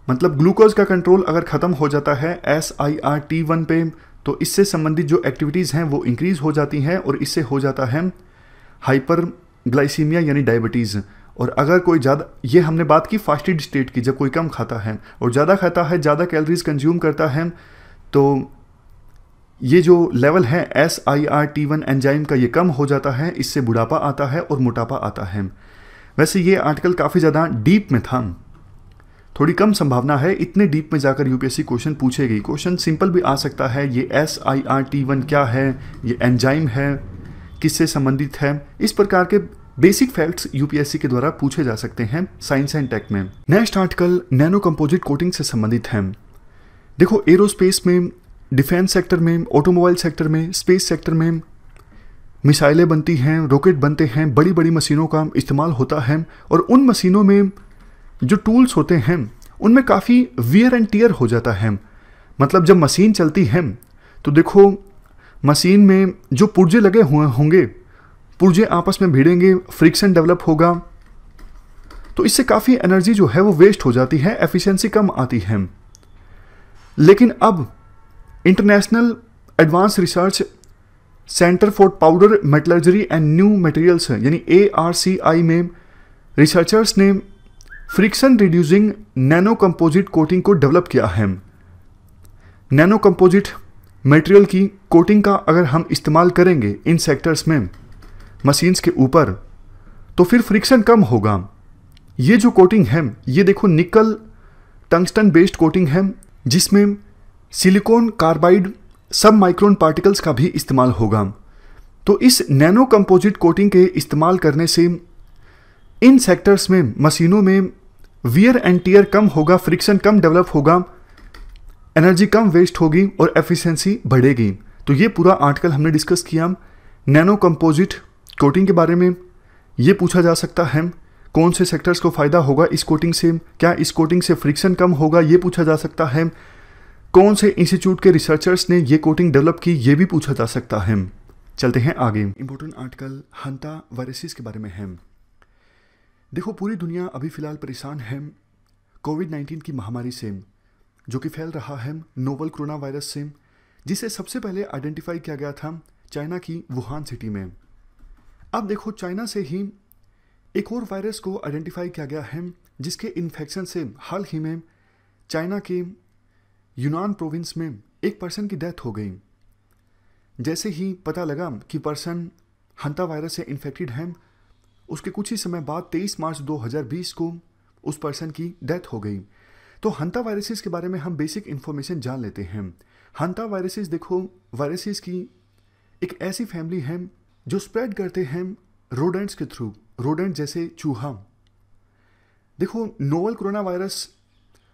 मतलब ग्लूकोज का कंट्रोल अगर ख़त्म हो जाता है SIRT1 पे तो इससे संबंधित जो एक्टिविटीज़ हैं वो इंक्रीज़ हो जाती हैं और इससे हो जाता है हाइपर ग्लाइसीमिया यानी डायबिटीज़। और अगर कोई ज़्यादा, ये हमने बात की फास्टेड स्टेट की, जब कोई कम खाता है और ज़्यादा खाता है, ज़्यादा कैलोरीज कंज्यूम करता है, तो ये जो लेवल है SIRT1 एंजाइम का ये कम हो जाता है, इससे बुढ़ापा आता है और मोटापा आता है। वैसे ये आर्टिकल काफ़ी ज़्यादा डीप में था, थोड़ी कम संभावना है इतने डीप में जाकर यूपीएससी क्वेश्चन पूछेगी। क्वेश्चन सिंपल भी आ सकता है, ये SIRT1 क्या है, ये एंजाइम है, किससे संबंधित है, इस प्रकार के बेसिक फैक्ट्स यूपीएससी के द्वारा पूछे जा सकते हैं साइंस एंड टेक में। Next article nano composite coating से संबंधित है। देखो एरोस्पेस में डिफेंस सेक्टर में, ऑटोमोबाइल सेक्टर में, स्पेस सेक्टर में मिसाइलें बनती हैं, रॉकेट बनते हैं, बड़ी बड़ी मशीनों का इस्तेमाल होता है। और उन मशीनों में जो टूल्स होते हैं उनमें काफ़ी वियर एंड टियर हो जाता है। मतलब जब मशीन चलती है तो देखो मशीन में जो पुर्जे लगे हुए होंगे, पुर्जे आपस में भिड़ेंगे, फ्रिक्शन डेवलप होगा, तो इससे काफ़ी एनर्जी जो है वो वेस्ट हो जाती है, एफिशिएंसी कम आती है। लेकिन अब international advance research centre for powder metallurgy and new materials यानी ARCI में रिसर्चर्स ने friction reducing nano composite coating को डेवलप किया है। नैनो कंपोजिट मटेरियल की कोटिंग का अगर हम इस्तेमाल करेंगे इन सेक्टर्स में मशीन्स के ऊपर तो फिर फ्रिक्शन कम होगा। ये जो कोटिंग है ये देखो निकल टंगस्टन बेस्ड कोटिंग है जिसमें सिलिकॉन कार्बाइड सब माइक्रोन पार्टिकल्स का भी इस्तेमाल होगा। तो इस नैनो कंपोजिट कोटिंग के इस्तेमाल करने से इन सेक्टर्स में मशीनों में वियर एंड टियर कम होगा, फ्रिक्शन कम डेवलप होगा, एनर्जी कम वेस्ट होगी और एफिशिएंसी बढ़ेगी। तो ये पूरा आर्टिकल हमने डिस्कस किया नैनो कंपोजिट कोटिंग के बारे में। ये पूछा जा सकता है कौन से सेक्टर्स को फ़ायदा होगा इस कोटिंग से, क्या इस कोटिंग से फ्रिक्शन कम होगा, ये पूछा जा सकता है। कौन से इंस्टीट्यूट के रिसर्चर्स ने ये कोटिंग डेवलप की, ये भी पूछा जा सकता है। चलते हैं आगे। इंपॉर्टेंट आर्टिकल हंता वायरसेस के बारे में है। देखो पूरी दुनिया अभी फ़िलहाल परेशान है कोविड-19 की महामारी से जो कि फैल रहा है नोवल कोरोना वायरस से, जिसे सबसे पहले आइडेंटिफाई किया गया था चाइना की वुहान सिटी में। अब देखो चाइना से ही एक और वायरस को आइडेंटिफाई किया गया है जिसके इन्फेक्शन से हाल ही में चाइना के यूनान प्रोविंस में एक पर्सन की डेथ हो गई। जैसे ही पता लगा कि पर्सन हंता वायरस से इन्फेक्टेड है, उसके कुछ ही समय बाद 23 मार्च 2020 को उस पर्सन की डेथ हो गई। तो हंता वायरसेस के बारे में हम बेसिक इन्फॉर्मेशन जान लेते हैं। हंता वायरसेस देखो वायरसेस की एक ऐसी फैमिली है जो स्प्रेड करते हैं रोडेंट्स के थ्रू, रोडेंट जैसे चूहा। देखो नोवल कोरोना वायरस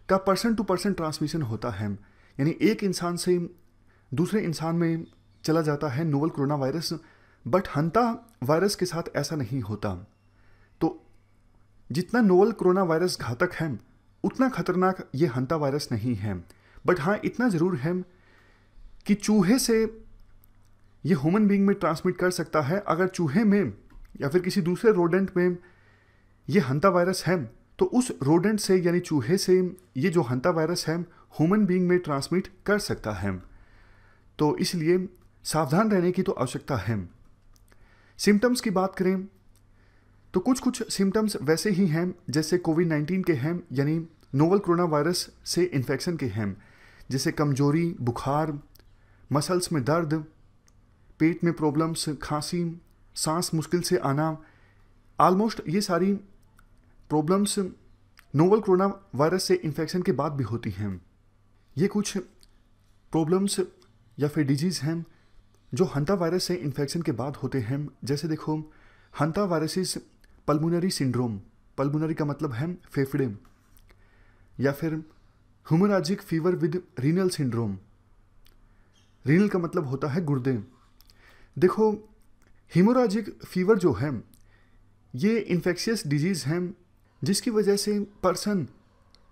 का पर्सन टू पर्सन ट्रांसमिशन होता है, यानी एक इंसान से दूसरे इंसान में चला जाता है novel corona virus. But hanta virus के साथ ऐसा नहीं होता। तो जितना नोवल कोरोना वायरस घातक है उतना खतरनाक ये हंता वायरस नहीं है। बट हाँ इतना ज़रूर है कि चूहे से ये ह्यूमन बीइंग में ट्रांसमिट कर सकता है। अगर चूहे में या फिर किसी दूसरे रोडेंट में ये हंता वायरस है तो उस रोडेंट से यानी चूहे से ये जो हंता वायरस है ह्यूमन बीइंग में ट्रांसमिट कर सकता है। तो इसलिए सावधान रहने की तो आवश्यकता है। सिम्टम्स की बात करें तो कुछ कुछ सिम्टम्स वैसे ही हैं जैसे कोविड-19 के हैं, यानी नोवल कोरोना वायरस से इन्फेक्शन के हैं, जैसे कमजोरी, बुखार, मसल्स में दर्द, पेट में प्रॉब्लम्स, खांसी, सांस मुश्किल से आना। ऑलमोस्ट ये सारी प्रॉब्लम्स नोवल कोरोना वायरस से इन्फेक्शन के बाद भी होती हैं। ये कुछ प्रॉब्लम्स या फिर डिजीज़ हैं जो हंता वायरस से इन्फेक्शन के बाद होते हैं। जैसे देखो हंता वायरसेस पल्मोनरी सिंड्रोम, पल्मोनरी का मतलब है फेफड़े, या फिर haemorrhagic fever with renal syndrome, renal का मतलब होता है गुर्दे। देखो हेमोरेजिक फीवर जो है ये इन्फेक्शियस डिजीज़ है जिसकी वजह से पर्सन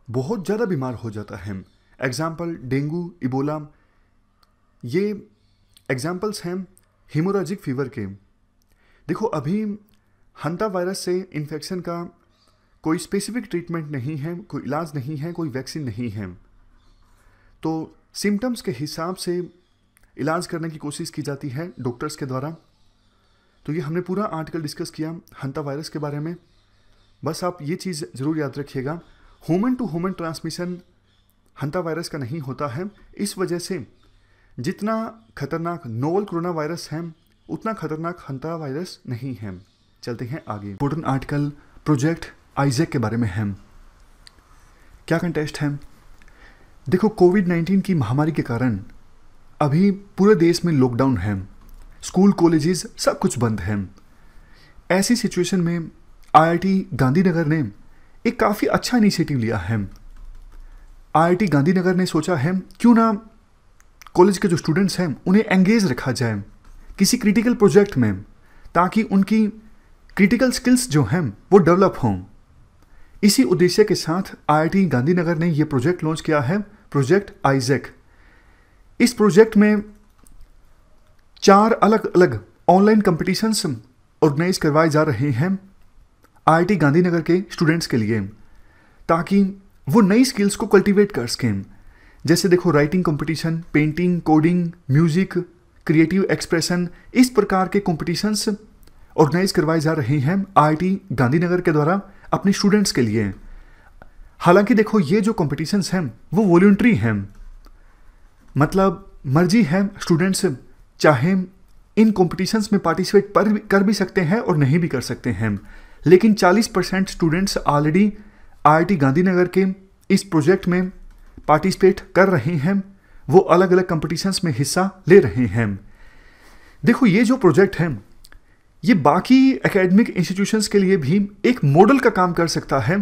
बहुत ज़्यादा बीमार हो जाता है। एग्जाम्पल डेंगू, इबोला, ये एग्जाम्पल्स हैं हेमोरेजिक फीवर के। देखो अभी हंता वायरस से इन्फेक्शन का कोई स्पेसिफिक ट्रीटमेंट नहीं है, कोई इलाज नहीं है, कोई वैक्सीन नहीं है। तो सिम्टम्स के हिसाब से इलाज करने की कोशिश की जाती है डॉक्टर्स के द्वारा। तो ये हमने पूरा आर्टिकल डिस्कस किया हंता वायरस के बारे में। बस आप ये चीज़ ज़रूर याद रखिएगा, human to human transmission hanta virus का नहीं होता है। इस वजह से जितना खतरनाक नोवल कोरोना वायरस है उतना खतरनाक हंता वायरस नहीं है। चलते हैं आगे। इम्पोर्टेंट आर्टिकल प्रोजेक्ट आइजैक के बारे में है। क्या कंटेस्ट है? देखो कोविड-19 की महामारी के कारण अभी पूरे देश में लॉकडाउन है, स्कूल कॉलेजेस सब कुछ बंद है। ऐसी सिचुएशन में IIT गांधीनगर ने एक काफ़ी अच्छा इनिशिएटिव लिया है। IIT गांधीनगर ने सोचा है क्यों ना कॉलेज के जो स्टूडेंट्स हैं उन्हें एंगेज रखा जाए किसी क्रिटिकल प्रोजेक्ट में, ताकि उनकी क्रिटिकल स्किल्स जो हैं वो डेवलप हों। इसी उद्देश्य के साथ IIT गांधीनगर ने ये प्रोजेक्ट लॉन्च किया है, प्रोजेक्ट आइजैक। इस प्रोजेक्ट में 4 अलग अलग ऑनलाइन कंपटीशंस ऑर्गेनाइज करवाए जा रहे हैं IIT गांधीनगर के स्टूडेंट्स के लिए, ताकि वो नई स्किल्स को कल्टीवेट कर सकें। जैसे देखो, writing competition, painting, coding, music, creative expression, इस प्रकार के कंपटीशंस ऑर्गेनाइज करवाए जा रहे हैं IIT गांधीनगर के द्वारा अपने स्टूडेंट्स के लिए। हालांकि देखो, ये जो कंपटीशंस हैं वो वॉलंटरी हैं, मतलब मर्जी है स्टूडेंट्स चाहे इन कॉम्पिटिशन्स में पार्टिसिपेट कर भी सकते हैं और नहीं भी कर सकते हैं। लेकिन 40% स्टूडेंट्स ऑलरेडी IIT गांधीनगर के इस प्रोजेक्ट में पार्टिसिपेट कर रहे हैं, वो अलग अलग कॉम्पिटिशन्स में हिस्सा ले रहे हैं। देखो, ये जो प्रोजेक्ट है ये बाकी एकेडमिक इंस्टीट्यूशंस के लिए भी एक मॉडल का काम कर सकता है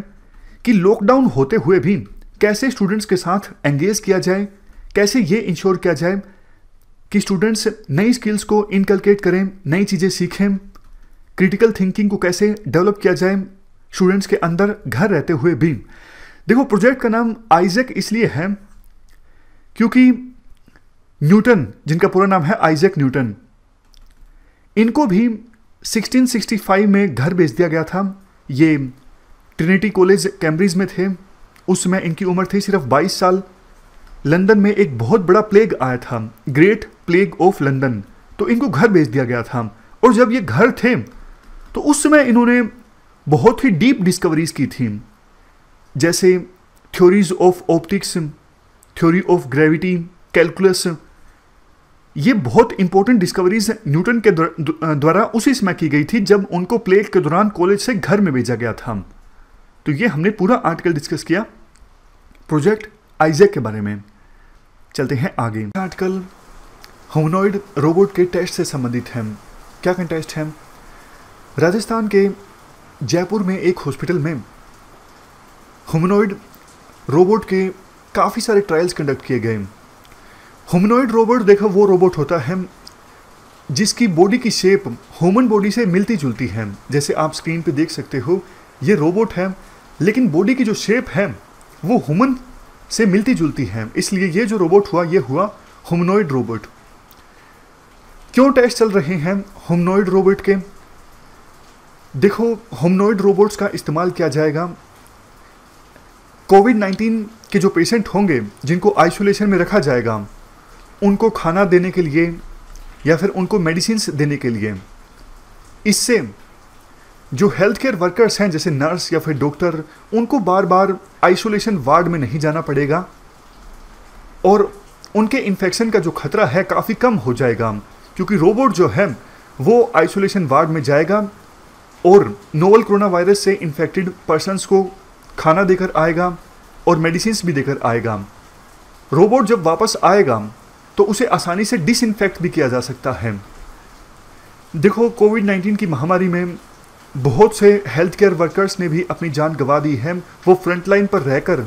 कि लॉकडाउन होते हुए भी कैसे स्टूडेंट्स के साथ एंगेज किया जाए, कैसे ये इंश्योर किया जाए कि स्टूडेंट्स नई स्किल्स को इनकलकेट करें, नई चीज़ें सीखें, क्रिटिकल थिंकिंग को कैसे डेवलप किया जाए स्टूडेंट्स के अंदर घर रहते हुए भी। देखो, प्रोजेक्ट का नाम आइजैक इसलिए है क्योंकि न्यूटन, जिनका पूरा नाम है आइजैक न्यूटन, इनको भी 1665 में घर भेज दिया गया था। ये ट्रिनिटी कॉलेज कैम्ब्रिज में थे, उस समय इनकी उम्र थी सिर्फ 22 साल। लंदन में एक बहुत बड़ा प्लेग आया था, ग्रेट प्लेग ऑफ लंदन, तो इनको घर भेज दिया गया था। और जब ये घर थे तो उस समय इन्होंने बहुत ही डीप डिस्कवरीज की थी, जैसे theories of optics, theory of gravity, calculus. ये बहुत इंपॉर्टेंट डिस्कवरीज न्यूटन के द्वारा उसी समय की गई थी जब उनको प्लेग के दौरान कॉलेज से घर में भेजा गया था। तो ये हमने पूरा आर्टिकल डिस्कस किया प्रोजेक्ट आइजैक के बारे में। चलते हैं आगे। आर्टिकल ह्यूमनॉइड रोबोट के टेस्ट से संबंधित है। क्या क्या टेस्ट है? राजस्थान के जयपुर में एक हॉस्पिटल में ह्यूमनॉइड रोबोट के काफ़ी सारे ट्रायल्स कंडक्ट किए गए। ह्यूमनॉइड रोबोट, देखो, वो रोबोट होता है जिसकी बॉडी की शेप ह्यूमन बॉडी से मिलती जुलती है। जैसे आप स्क्रीन पे देख सकते हो, ये रोबोट है, लेकिन बॉडी की जो शेप है वो ह्यूमन से मिलती जुलती है, इसलिए ये जो रोबोट हुआ ये हुआ ह्यूमनॉइड रोबोट। क्यों टेस्ट चल रहे हैं ह्यूमनॉइड रोबोट के? देखो, ह्यूमनॉइड रोबोट्स का इस्तेमाल किया जाएगा कोविड-19 के जो पेशेंट होंगे जिनको आइसोलेशन में रखा जाएगा, उनको खाना देने के लिए या फिर उनको मेडिसिन्स देने के लिए। इससे जो हेल्थ केयर वर्कर्स हैं जैसे नर्स या फिर डॉक्टर, उनको बार बार आइसोलेशन वार्ड में नहीं जाना पड़ेगा और उनके इन्फेक्शन का जो खतरा है काफ़ी कम हो जाएगा, क्योंकि रोबोट जो है वो आइसोलेशन वार्ड में जाएगा और नोवल कोरोना वायरस से इन्फेक्टेड पर्सनस को खाना देकर आएगा और मेडिसिन्स भी देकर आएगा। रोबोट जब वापस आएगा तो उसे आसानी से डिसइंफेक्ट भी किया जा सकता है। देखो, कोविड-19 की महामारी में बहुत से हेल्थ केयर वर्कर्स ने भी अपनी जान गंवा दी है। वो फ्रंट लाइन पर रहकर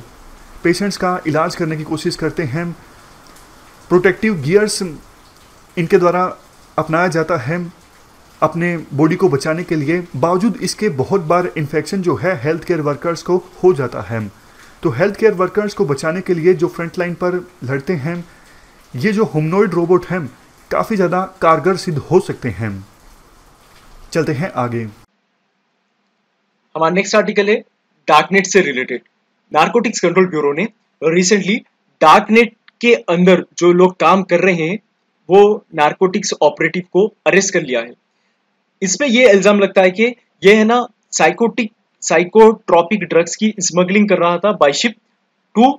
पेशेंट्स का इलाज करने की कोशिश करते हैं। प्रोटेक्टिव गियर्स इनके द्वारा अपनाया जाता है अपने बॉडी को बचाने के लिए। बावजूद इसके बहुत बार इन्फेक्शन जो है हेल्थ केयर वर्कर्स को हो जाता है। तो हेल्थ केयर वर्कर्स को बचाने के लिए जो फ्रंट लाइन पर लड़ते हैं, ये जो ह्यूमनॉइड रोबोट हैं काफ़ी ज़्यादा कारगर सिद्ध हो सकते हैं। चलते हैं आगे। हमारा नेक्स्ट आर्टिकल है डार्कनेट से रिलेटेड। नारकोटिक्स कंट्रोल ब्यूरो ने रिसेंटली डार्कनेट के अंदर जो लोग काम कर रहे हैं वो नारकोटिक्स ऑपरेटिव को अरेस्ट कर लिया है। इसमें ये इल्जाम लगता है कि ये है ना साइकोट्रॉपिक ड्रग्स की स्मगलिंग कर रहा था by ship to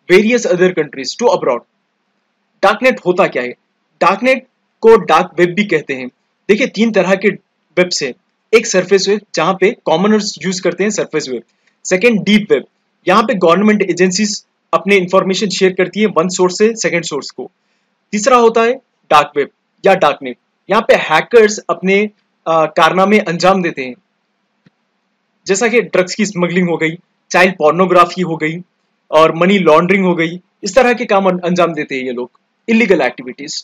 various other countries to abroad. Darknet होता क्या है? डार्कनेट को डार्क वेब भी कहते हैं। देखिए, 3 तरह के वेब्स है। एक सरफेस वेब जहां पे कॉमनर्स यूज करते हैं surface web. Second deep web, यहाँ पे गवर्नमेंट एजेंसीज अपने इंफॉर्मेशन शेयर करती है वन सोर्स से सेकेंड सोर्स को। तीसरा होता है डार्क वेब या डार्कनेट, यहाँ पे हैकर्स अपने कारनामे अंजाम देते हैं, जैसा कि ड्रग्स की स्मगलिंग हो गई, चाइल्ड पोर्नोग्राफी हो गई और मनी लॉन्ड्रिंग हो गई। इस तरह के काम अंजाम देते हैं ये लोग। Illegal activities.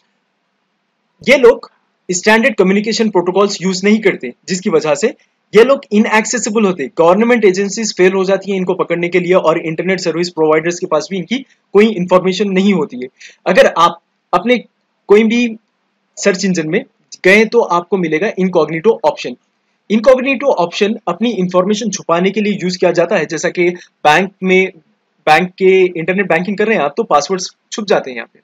ये लोग स्टैंडर्ड कम्युनिकेशन प्रोटोकॉल्स यूज नहीं करते, जिसकी वजह से ये लोग इनएक्सेसिबल होते। गवर्नमेंट एजेंसीज फेल हो जाती है इनको पकड़ने के लिए, और इंटरनेट सर्विस प्रोवाइडर्स के पास भी इनकी कोई इंफॉर्मेशन नहीं होती है। अगर आप अपने कोई भी सर्च इंजन में गए तो आपको मिलेगा इनकॉग्निटो ऑप्शन। इनकॉग्निटो ऑप्शन अपनी इंफॉर्मेशन छुपाने के लिए यूज किया जाता है। जैसा कि बैंक के इंटरनेट बैंकिंग कर रहे हैं आप, तो पासवर्ड छुप जाते हैं यहाँ पे,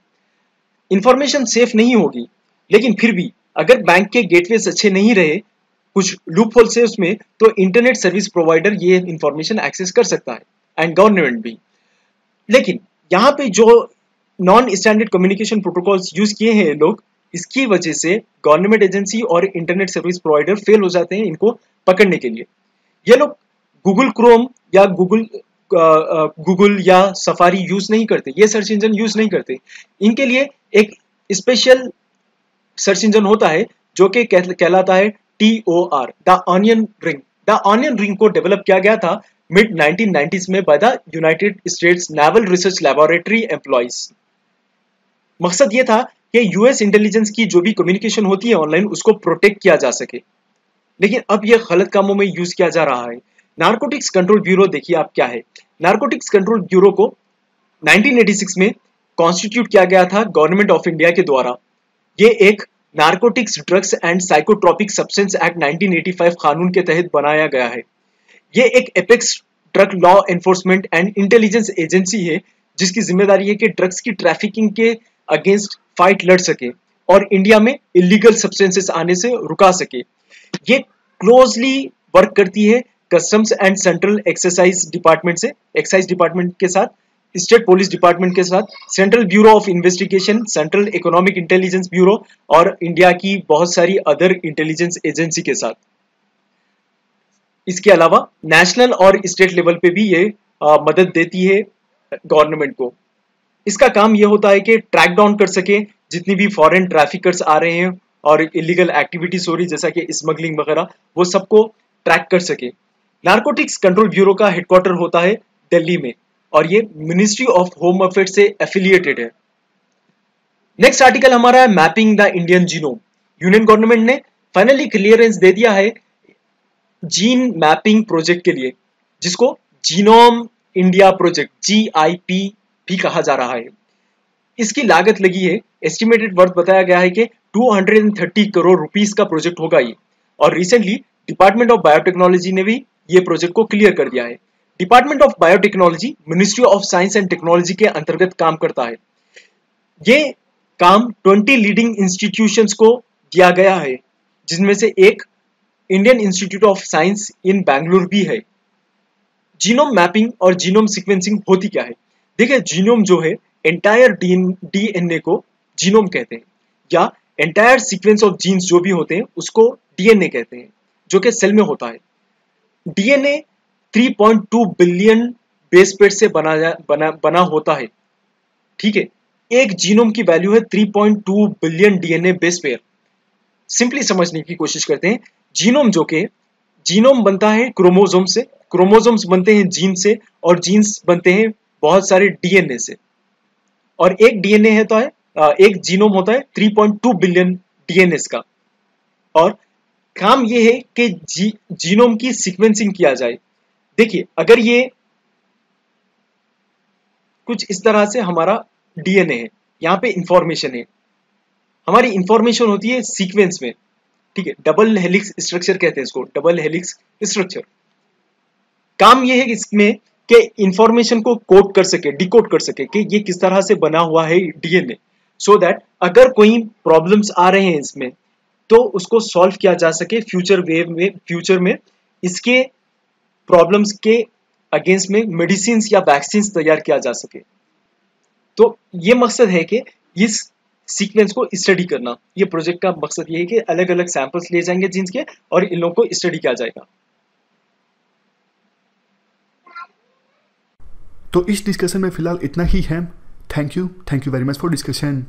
इंफॉर्मेशन सेफ नहीं होगी। लेकिन फिर भी अगर बैंक के गेटवेज अच्छे नहीं रहे, कुछ लूप होल्स है उसमें, तो इंटरनेट सर्विस प्रोवाइडर ये इंफॉर्मेशन एक्सेस कर सकता है, एंड गवर्नमेंट भी। लेकिन यहाँ पे जो non standard communication protocols use किए हैं लोग, इसकी वजह से गवर्नमेंट एजेंसी और इंटरनेट सर्विस प्रोवाइडर फेल हो जाते हैं इनको पकड़ने के लिए। ये लोग गूगल क्रोम या गूगल या सफारी यूज नहीं करते, ये सर्च इंजन यूज नहीं करते। इनके लिए एक स्पेशल सर्च इंजन होता है जो कि कहलाता है TOR, the onion ring. The onion ring को डेवलप किया गया था मिड 1990s में by the United states naval research laboratory employees. मकसद ये था कि यूएस इंटेलिजेंस की जो भी कम्युनिकेशन होती है ऑनलाइन, उसको प्रोटेक्ट किया जा सके। लेकिन अब ये गलत कामों में यूज किया जा रहा है। नारकोटिक्स कंट्रोल ब्यूरो देखिए आप क्या है। नारकोटिक्स कंट्रोल ब्यूरो को 1986 में कॉन्स्टिट्यूट किया गया था गवर्नमेंट ऑफ इंडिया के द्वारा। ये एक narcotics drugs and psychotropic substance act 1985 कानून के तहत बनाया गया है। ये एक apex drug law enforcement and intelligence agency है, जिसकी जिम्मेदारी है कि ड्रग्स की ट्रैफिकिंग के अगेंस्ट फाइट लड़ सके और इंडिया में इलीगल सब्सटेंसेस आने से रुका सके। ये क्लोजली वर्क करती है customs and central excise department के साथ, स्टेट पुलिस डिपार्टमेंट के साथ, central bureau of investigation, central economic intelligence bureau और इंडिया की बहुत सारी अदर इंटेलिजेंस एजेंसी के साथ। इसके अलावा नेशनल और स्टेट लेवल पे भी ये मदद देती है गवर्नमेंट को। इसका काम ये होता है कि ट्रैक डाउन कर सके जितनी भी फॉरेन ट्रैफिकर्स आ रहे हैं और इलीगल एक्टिविटीज हो रही, जैसा कि स्मगलिंग वगैरह, वो सबको ट्रैक कर सके। नारकोटिक्स कंट्रोल ब्यूरो का हेडक्वार्टर होता है दिल्ली में, और ये मिनिस्ट्री ऑफ होम अफेयर्स से एफिलिएटेड है। नेक्स्ट आर्टिकल हमारा है mapping the Indian genome. Union government ने फाइनली क्लियरेंस दे दिया है जीन मैपिंग प्रोजेक्ट के लिए, जिसको जीनोम इंडिया प्रोजेक्ट GIP भी कहा जा रहा है। इसकी लागत लगी है, एस्टिमेटेड वर्थ बताया गया है कि 230 करोड़ रुपीस का प्रोजेक्ट होगा ये। और रिसेंटली डिपार्टमेंट ऑफ बायोटेक्नोलॉजी ने भी ये प्रोजेक्ट को क्लियर कर दिया है। Department of biotechnology ministry of science and technology के अंतर्गत काम करता है। ये काम 20 लीडिंग इंस्टीट्यूशंस को दिया गया है, जिनमें से एक इंडियन इंस्टीट्यूट ऑफ साइंस इन बैंगलोर भी है। जीनोम मैपिंग और जीनोम सीक्वेंसिंग होती क्या है? देखिए, जीनोम जो है एंटायर DNA को जीनोम कहते हैं, या एंटायर सीक्वेंस ऑफ जीन्स जो भी होते हैं उसको DNA कहते हैं, जो कि सेल में होता है। DNA 3.2 बिलियन बेस पेयर से बना होता है। ठीक है, एक जीनोम की वैल्यू है 3.2 billion DNA base pair. Simply समझने की कोशिश करते हैं। जीनोम जो कि जीनोम बनता है क्रोमोसोम से, क्रोमोसोम्स बनते हैं जीन से, और जीन्स बनते हैं बहुत सारे DNA से। और एक DNA है तो एक जीनोम होता है 3.2 बिलियन DNAs का। और काम ये है कि जीनोम की सीक्वेंसिंग किया जाए। देखिए, अगर ये कुछ इस तरह से हमारा DNA है, यहाँ पे इंफॉर्मेशन है, हमारी इंफॉर्मेशन होती है सीक्वेंस में। ठीक है, डबल हेलिक्स स्ट्रक्चर कहते हैं इसको, डबल हेलिक्स स्ट्रक्चर। काम ये है इसमें कि इंफॉर्मेशन को कोड कर सके, डिकोड कर सके कि ये किस तरह से बना हुआ है DNA, सो दैट अगर कोई प्रॉब्लम्स आ रहे हैं इसमें तो उसको सॉल्व किया जा सके फ्यूचर में इसके प्रॉब्लम्स के अगेंस्ट में मेडिसिन या वैक्सीन तैयार किया जा सके। तो ये मकसद है कि इस सीक्वेंस को स्टडी करना। ये प्रोजेक्ट का मकसद ये है कि अलग अलग सैंपल्स लिए जाएंगे जीन्स के और इन लोगों को स्टडी किया जाएगा। तो इस डिस्कशन में फिलहाल इतना ही है। Thank you very much for discussion.